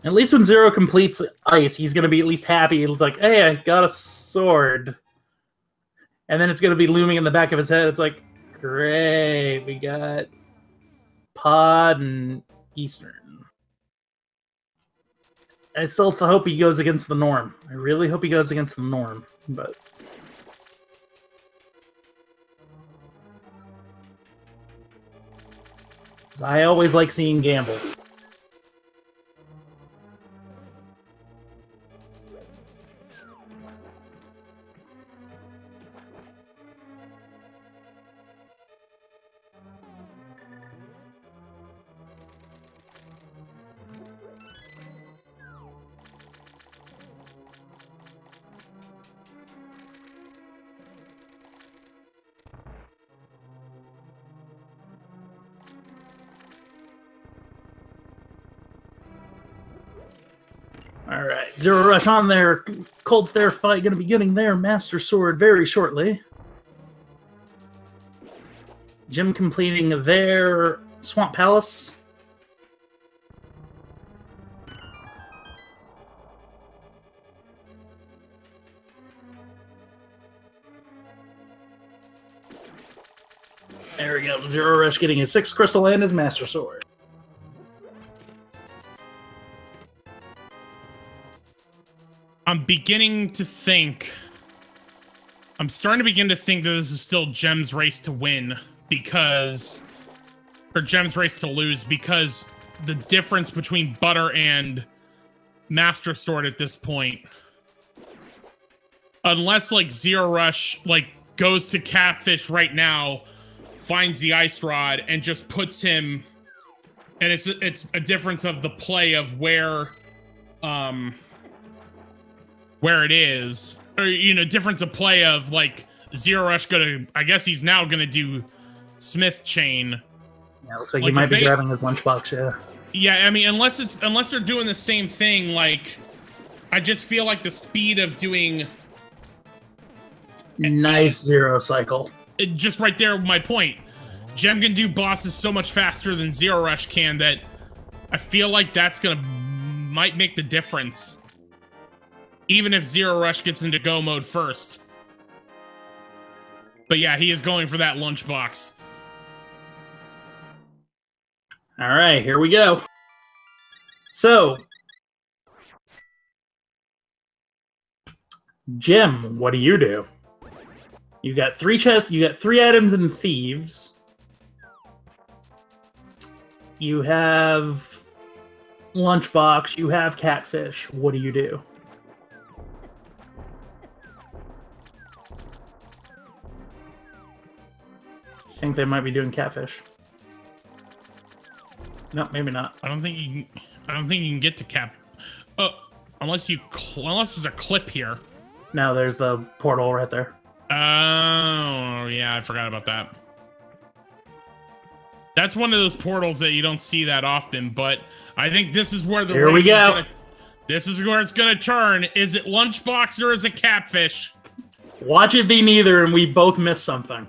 At least when Zero completes Ice, he's going to be at least happy. It's like, hey, I got a sword. And then it's going to be looming in the back of his head. It's like, great, we got Pod and Eastern. I still hope he goes against the norm. I really hope he goes against the norm, but... I always like seeing gambles. Alright, zer0rush on their Cold Stare fight, going to be getting their Master Sword very shortly. Gem completing their Swamp Palace. There we go, zer0rush getting his 6th crystal and his Master Sword. I'm starting to begin to think that this is still Gem's race to win or Gem's race to lose, because the difference between Butter and Master Sword at this point, unless like zer0rush like goes to Catfish right now, finds the Ice Rod and just puts him, and it's a difference of the play of where it is, or difference of play of like zer0rush I guess he's now gonna do Smith Chain. Yeah, looks like he might be grabbing his lunchbox. Yeah, I mean, unless they're doing the same thing, like I just feel like the speed of doing nice Zero cycle. Just right there, my point. Gem can do bosses so much faster than zer0rush can that I feel like that's might make the difference. Even if zer0rush gets into go mode first. But yeah, he is going for that lunchbox. All right, here we go. So, Jim, what do? You got 3 chests, you got 3 items in Thieves. You have Lunchbox, you have Catfish. What do you do? I think they might be doing Catfish. No, maybe not. I don't think you can get to cap. Unless there's a clip here. No, there's the portal right there. Oh, yeah, I forgot about that. That's one of those portals that you don't see that often, but I think this is where the Here we go. This is where it's gonna turn. Is it Lunchbox or is it Catfish? Watch it be neither, and we both miss something.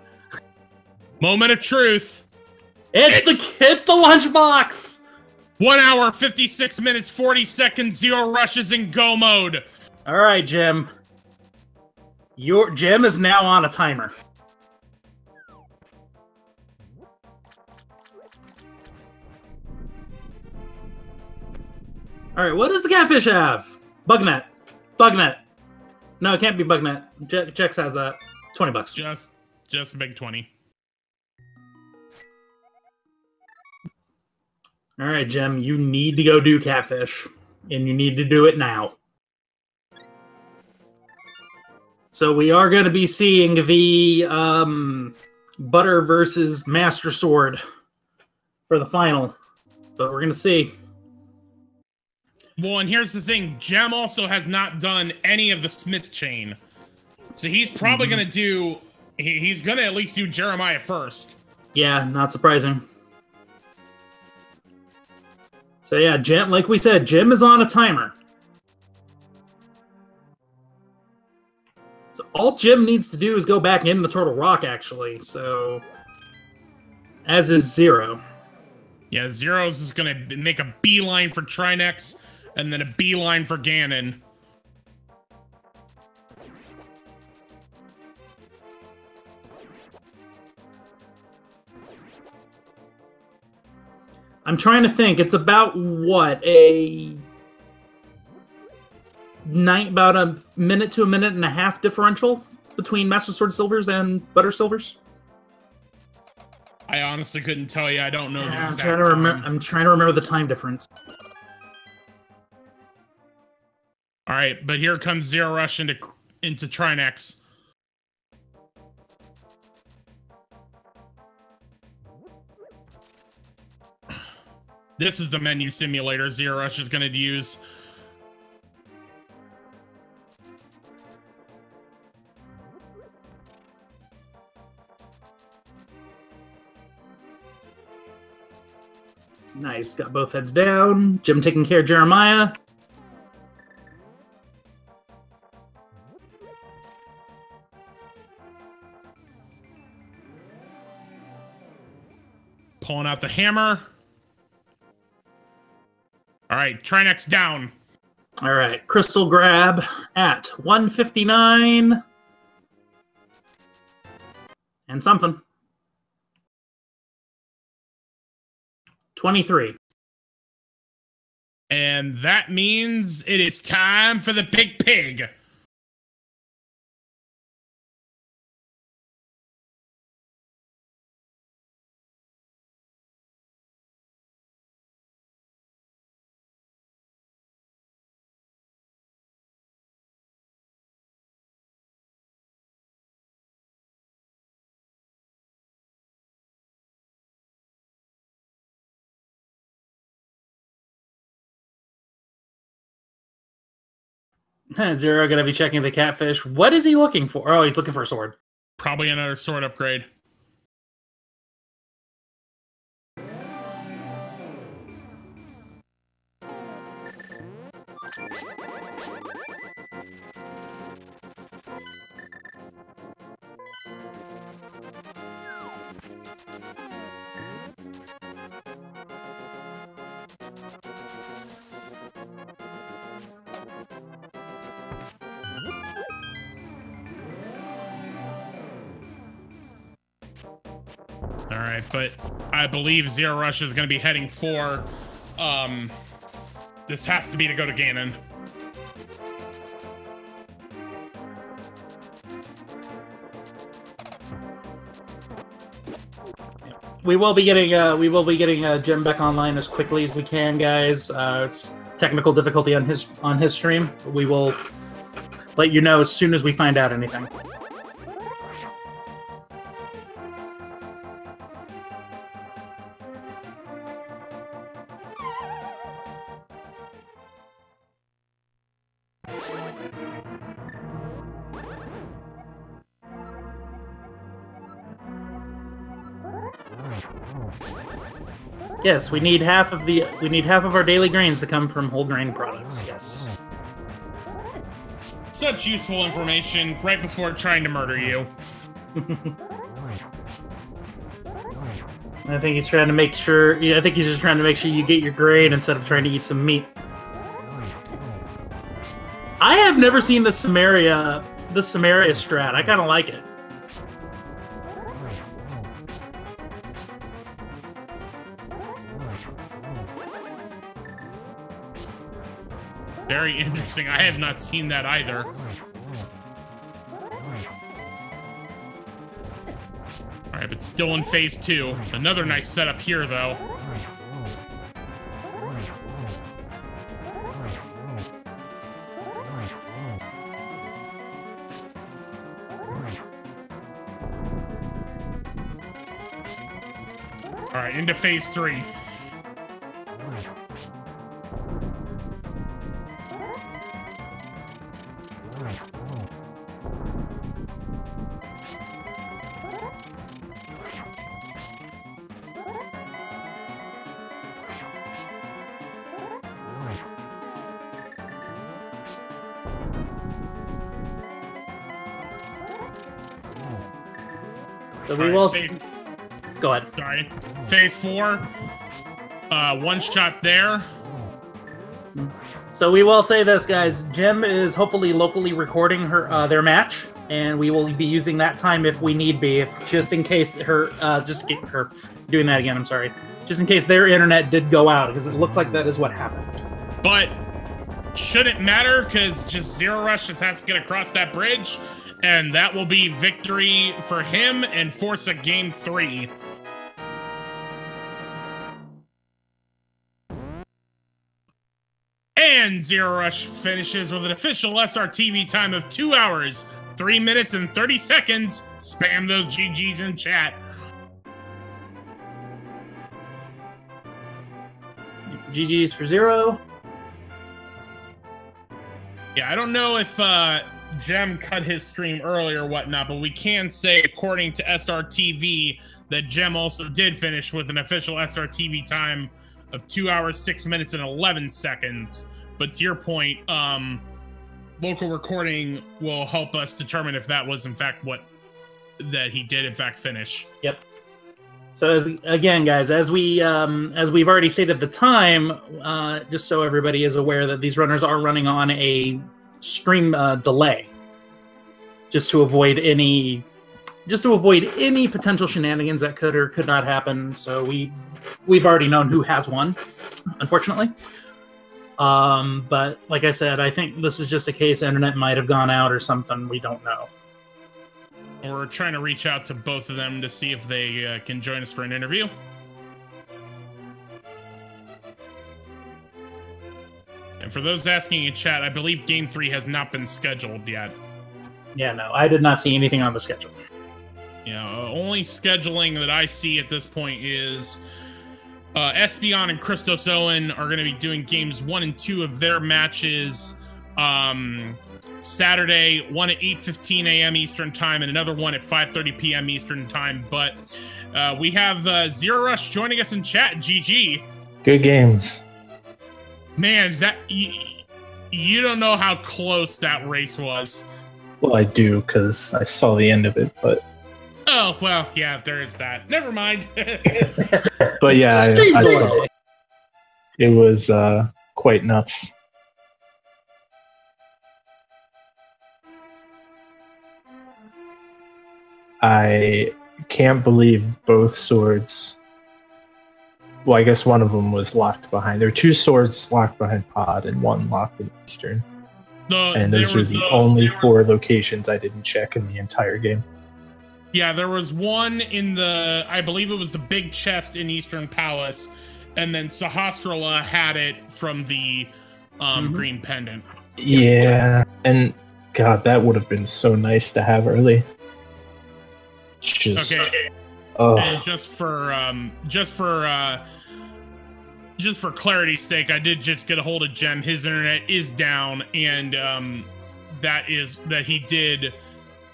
Moment of truth. It's the Lunchbox. 1 hour, 56 minutes, 40 seconds. zer0rush is in go mode. All right, Jim. Your Jim is now on a timer. All right, what does the Catfish have? Bugnet. Bugnet. No, it can't be Bugnet. Jex has that. $20. Just a big 20. All right, Jim, you need to go do Catfish, and you need to do it now. So we are going to be seeing the Butter versus Master Sword for the final, but we're going to see. Well, and here's the thing. Jem also has not done any of the Smith chain. So he's probably going to do... He's going to at least do Jeremiah first. Yeah, not surprising. So yeah, Jim, like we said, Jim is on a timer. So all Jim needs to do is go back into Turtle Rock, actually. So, as is Zero. Yeah, Zero's is going to make a beeline for Trinex, and then a beeline for Ganon. I'm trying to think. It's about what, about a minute to a minute and a half differential between Master Sword Silvers and Butter Silvers. I honestly couldn't tell you. I don't know the exact I'm trying to remember the time difference. All right, but here comes zer0rush into Trinex. This is the menu simulator zer0rush is going to use. Nice, got both heads down. Jim taking care of Jeremiah. Pulling out the hammer. All right, Trinex down. All right, Crystal Grab at 159. And something. 23. And that means it is time for the big pig. Zero gonna be checking the Catfish. What is he looking for? Oh, he's looking for a sword. Probably another sword upgrade. All right, but I believe zer0rush is going to be heading for This has to be to go to Ganon. We will be getting Jim back online as quickly as we can, guys. It's technical difficulty on his stream. We will let you know as soon as we find out anything. Yes, we need half of our daily grains to come from whole grain products. Yes. Such useful information right before trying to murder you. I think he's trying to make sure. Yeah, I think he's just trying to make sure you get your grain instead of trying to eat some meat. I have never seen the Samaria strat. I kind of like it. Very interesting. I have not seen that either. Alright, but still in phase 2. Another nice setup here, though. Alright, into phase 3. So we will. Go ahead. Sorry. Phase 4. One shot there. So we will say this, guys. Jim is hopefully locally recording their match, and we will be using that time if we need be, just in case just get her doing that again. I'm sorry. Just in case their internet did go out, because it looks like that is what happened. But shouldn't matter, because just zer0rush just has to get across that bridge. And that will be victory for him and force a game 3. And zer0rush finishes with an official SRTV time of 2 hours, 3 minutes, and 30 seconds. Spam those GGs in chat. GGs for 0. Yeah, I don't know if Jem cut his stream early or whatnot, but we can say, according to SRTV, that Jem also did finish with an official SRTV time of 2 hours, 6 minutes, and 11 seconds. But to your point, local recording will help us determine if that was in fact that he did in fact finish. Yep. So again, guys, as we've already stated the time, just so everybody is aware that these runners are running on a stream delay, just to avoid any potential shenanigans that could or could not happen. So we've already known who has won, unfortunately. But like I said, I think this is just a case internet might have gone out or something. We don't know. We're trying to reach out to both of them to see if they can join us for an interview. And for those asking in chat, I believe Game 3 has not been scheduled yet. Yeah, no, I did not see anything on the schedule. Yeah, only scheduling that I see at this point is Espeon and Christos Owen are going to be doing games 1 and 2 of their matches Saturday, one at 8:15 a.m. Eastern Time and another one at 5:30 p.m. Eastern Time. But we have zer0rush joining us in chat. GG. Good games. Man, that you don't know how close that race was. Well, I do, because I saw the end of it, but... Oh, well, yeah, there is that. Never mind. But yeah, I saw it. It was quite nuts. I can't believe both swords well, I guess one of them was locked behind. There were 2 swords locked behind Pod and 1 locked in Eastern. And those were the only 4 locations I didn't check in the entire game. Yeah, there was one in the, I believe it was the big chest in Eastern Palace, and then Sahasrara had it from the green pendant. Yeah, and God, that would have been so nice to have early. Just, okay. And just for clarity's sake, I did just get a hold of Jem. His internet is down, and that he did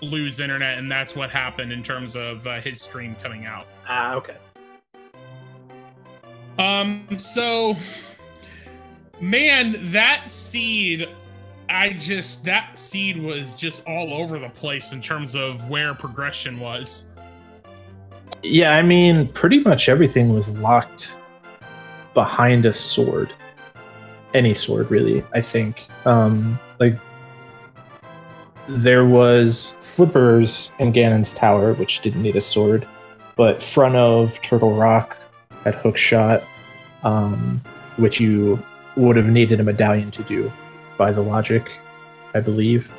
lose internet, and that's what happened in terms of his stream coming out. Ah, okay. So, man, that seed was just all over the place in terms of where progression was. Yeah, I mean, pretty much everything was locked behind a sword. Any sword, really, I think. Like, there was flippers in Ganon's tower, which didn't need a sword, but front of Turtle Rock had hook shot, which you would have needed a medallion to do by the logic, I believe.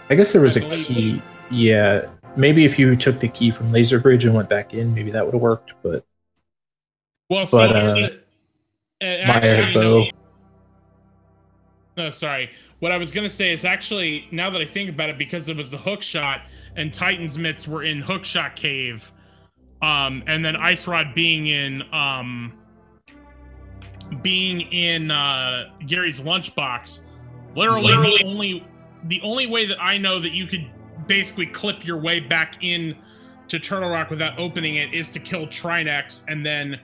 I guess there was a key. Yeah, maybe if you took the key from Laser Bridge and went back in, maybe that would have worked, but... Well, Maya had bow. No, sorry. What I was going to say is actually, now that I think about it, because it was the hook shot and Titan's Mitts were in Hookshot Cave, and then Ice Rod being in Gary's lunchbox, literally the only way that I know that you could basically clip your way back in to Turtle Rock without opening it is to kill Trinex and then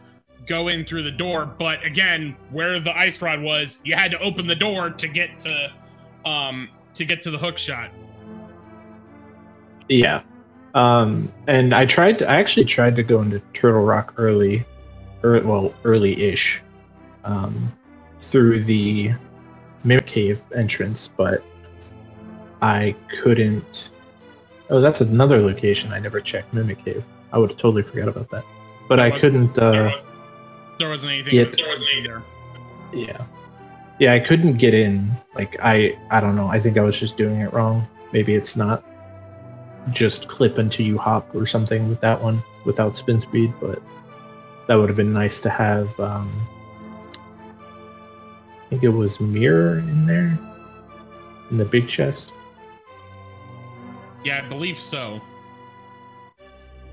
go in through the door. But again, where the Ice Rod was, you had to open the door to get to the hook shot. Yeah. And I actually tried to go into Turtle Rock early-ish, through the Mimic Cave entrance, but I couldn't. Oh, that's another location I never checked, Mimic Cave. I would have totally forgot about that. But I couldn't there wasn't anything there. Yeah. Yeah, I couldn't get in. Like, I don't know. I think I was just doing it wrong. Maybe it's not just clip until you hop or something with that one without spin speed, but that would have been nice to have. I think it was Mirror in there in the big chest. Yeah, I believe so.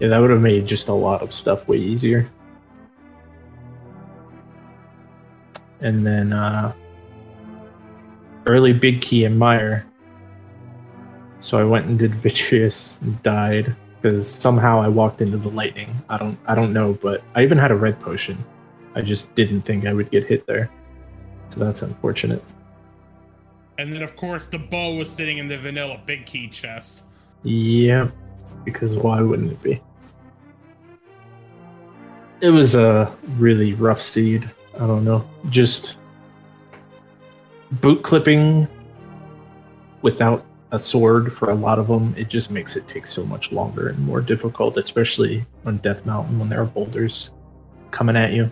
Yeah, that would have made just a lot of stuff way easier. And then early big key in Mire. So I went and did Vitreous and died because somehow I walked into the lightning. I don't know, but I even had a red potion. I just didn't think I would get hit there. So that's unfortunate. And then of course the bow was sitting in the vanilla big key chest. Yeah, because why wouldn't it be? It was a really rough seed. I don't know. Just boot clipping without a sword for a lot of them, it just makes it take so much longer and more difficult, especially on Death Mountain when there are boulders coming at you.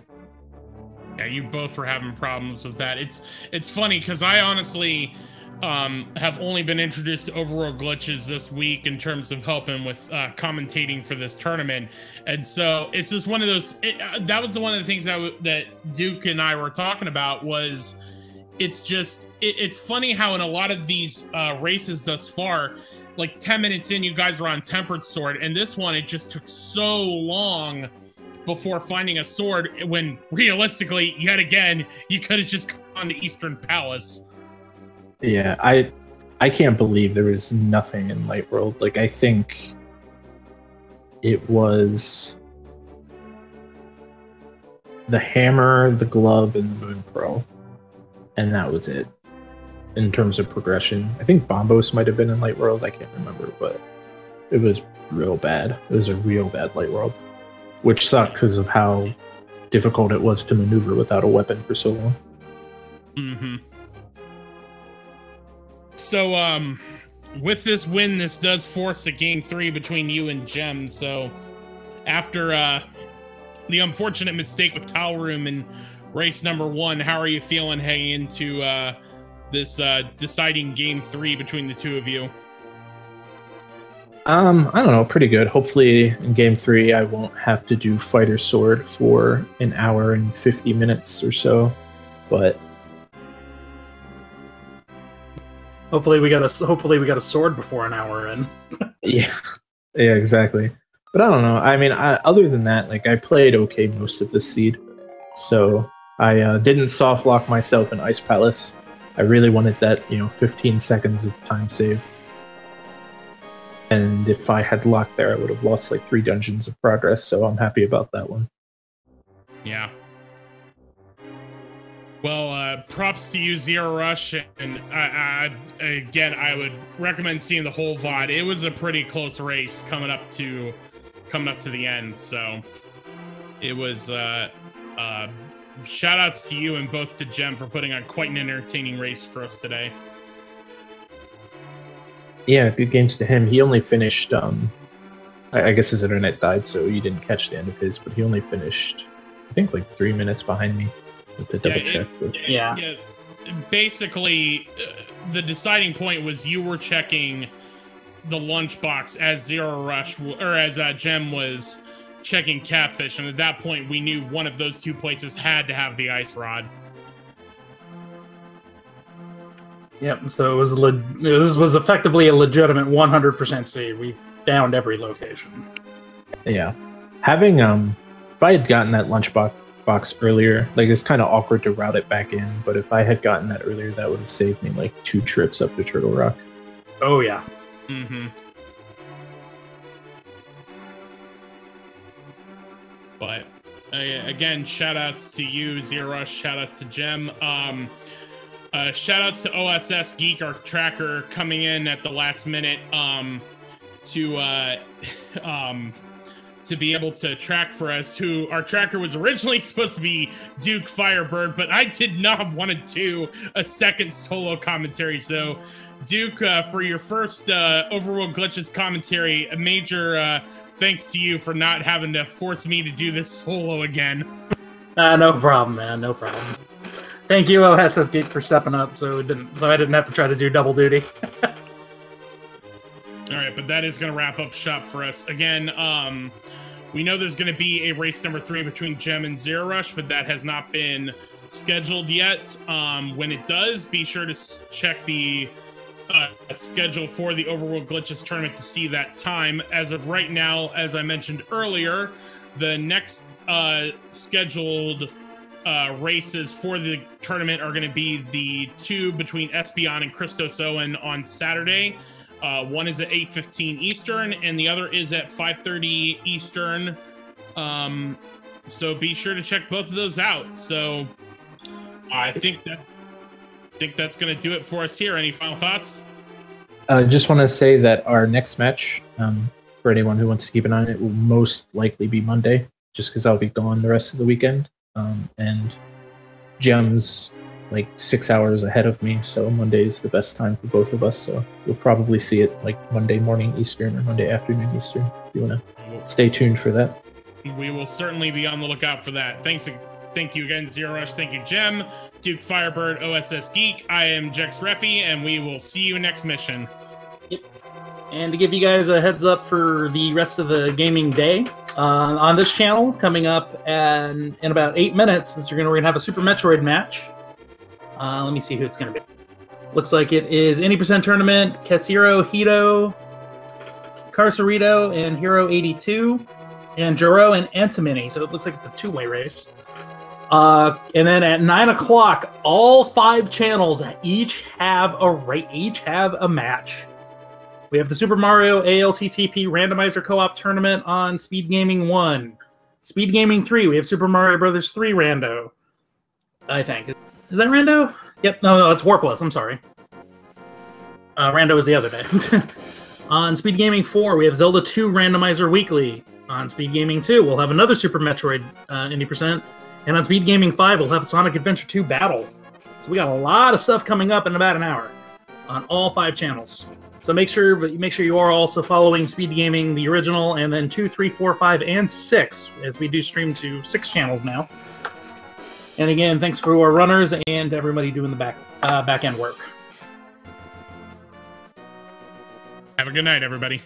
Yeah, you both were having problems with that. It's funny because I honestly have only been introduced to Overworld glitches this week in terms of helping with commentating for this tournament, and so it's just one of those. That was one of the things that Duke and I were talking about was. It's funny how in a lot of these races thus far, like 10 minutes in, you guys are on Tempered Sword, and this one, it just took so long before finding a sword when realistically, yet again, you could have just gone to Eastern Palace. Yeah, I can't believe there was nothing in Light World. Like, I think it was the hammer, the glove, and the Moon Pearl. And that was it in terms of progression. I think Bombos might have been in Light World. I can't remember, but it was real bad. It was a real bad Light World, which sucked because of how difficult it was to maneuver without a weapon for so long. Mm-hmm. So, with this win, this does force a game 3 between you and Jem. So, after the unfortunate mistake with Tile Room in race number 1. How are you feeling heading into this deciding game 3 between the two of you? I don't know, pretty good. Hopefully in game 3 I won't have to do Fighter Sword for an hour and 50 minutes or so, but hopefully we got a sword before an hour in. yeah, exactly. But I don't know. I mean, other than that, like, I played okay most of the seed, so I didn't soft lock myself in Ice Palace. I really wanted that, 15 seconds of time save. And if I had locked there, I would have lost like 3 dungeons of progress, so I'm happy about that one. Yeah. Well, props to you, zer0rush, and again, I would recommend seeing the whole VOD. It was a pretty close race coming up to the end, so it was shout outs to you and both to Jem for putting on quite an entertaining race for us today. Yeah, good games to him. He only finished, I guess his internet died, so you didn't catch the end of his, but he only finished, I think, like 3 minutes behind me with the double check. Yeah. Basically, the deciding point was you were checking the lunchbox as zer0rush, or as Jem was checking Catfish, and at that point we knew one of those 2 places had to have the ice rod. Yep, so this was effectively a legitimate 100% save. We found every location. Yeah. Having, if I had gotten that lunchbox earlier, like, it's kind of awkward to route it back in, but if I had gotten that earlier, that would have saved me, like, 2 trips up to Turtle Rock. Oh, yeah. Mm-hmm. But, again, shout-outs to you, zer0rush, shout-outs to Jem. Shout-outs to OSS Geek, our tracker, coming in at the last minute to be able to track for us. Who our tracker was originally supposed to be Duke Firebird, but I did not want to do a second solo commentary. So, Duke, for your first Overworld Glitches commentary, a major thanks to you for not having to force me to do this solo again. No problem, man. No problem. Thank you, OSS Geek, for stepping up, so I didn't have to try to do double duty. All right, but that is going to wrap up shop for us. Again, we know there's going to be a race number 3 between Jem and zer0rush, but that has not been scheduled yet. When it does, be sure to check the schedule for the Overworld Glitches tournament to see that time. As of right now, as I mentioned earlier, the next scheduled races for the tournament are going to be the 2 between Espeon and Christos Owen on Saturday. One is at 8:15 Eastern, and the other is at 5:30 Eastern. So be sure to check both of those out. So I think that's going to do it for us here. Any final thoughts? I just want to say that our next match, for anyone who wants to keep an eye on it, will most likely be Monday, just because I'll be gone the rest of the weekend. And Jem's like 6 hours ahead of me, so Monday is the best time for both of us. So you'll probably see it like Monday morning Eastern or Monday afternoon Eastern. If you want to stay tuned for that. We will certainly be on the lookout for that. Thank you again, zer0rush. Thank you, Jem, Duke Firebird, OSS Geek. I am Jex Reffi, and we will see you next mission. Yep. And to give you guys a heads up for the rest of the gaming day, on this channel, coming up in about 8 minutes, we're gonna have a Super Metroid match. Let me see who it's gonna be. Looks like it is Any Percent Tournament, Casiro, Hito, Carcerito, and Hero 82, and Jaro and Antimini. So it looks like it's a 2-way race. And then at 9 o'clock, all 5 channels each have a match. We have the Super Mario ALTTP Randomizer Co-op Tournament on Speed Gaming 1. Speed Gaming 3, we have Super Mario Brothers 3 Rando. I think. Is that Rando? Yep, no, it's Warpless, I'm sorry. Rando was the other day. On Speed Gaming 4, we have Zelda 2 Randomizer Weekly. On Speed Gaming 2, we'll have another Super Metroid Indie Percent. And on Speed Gaming 5, we'll have Sonic Adventure 2 Battle. So we got a lot of stuff coming up in about an hour. on all 5 channels. So make sure you are also following Speed Gaming, the original, and then 2, 3, 4, 5, and 6, as we do stream to 6 channels now. And again, thanks for our runners and everybody doing the back end work. Have a good night, everybody.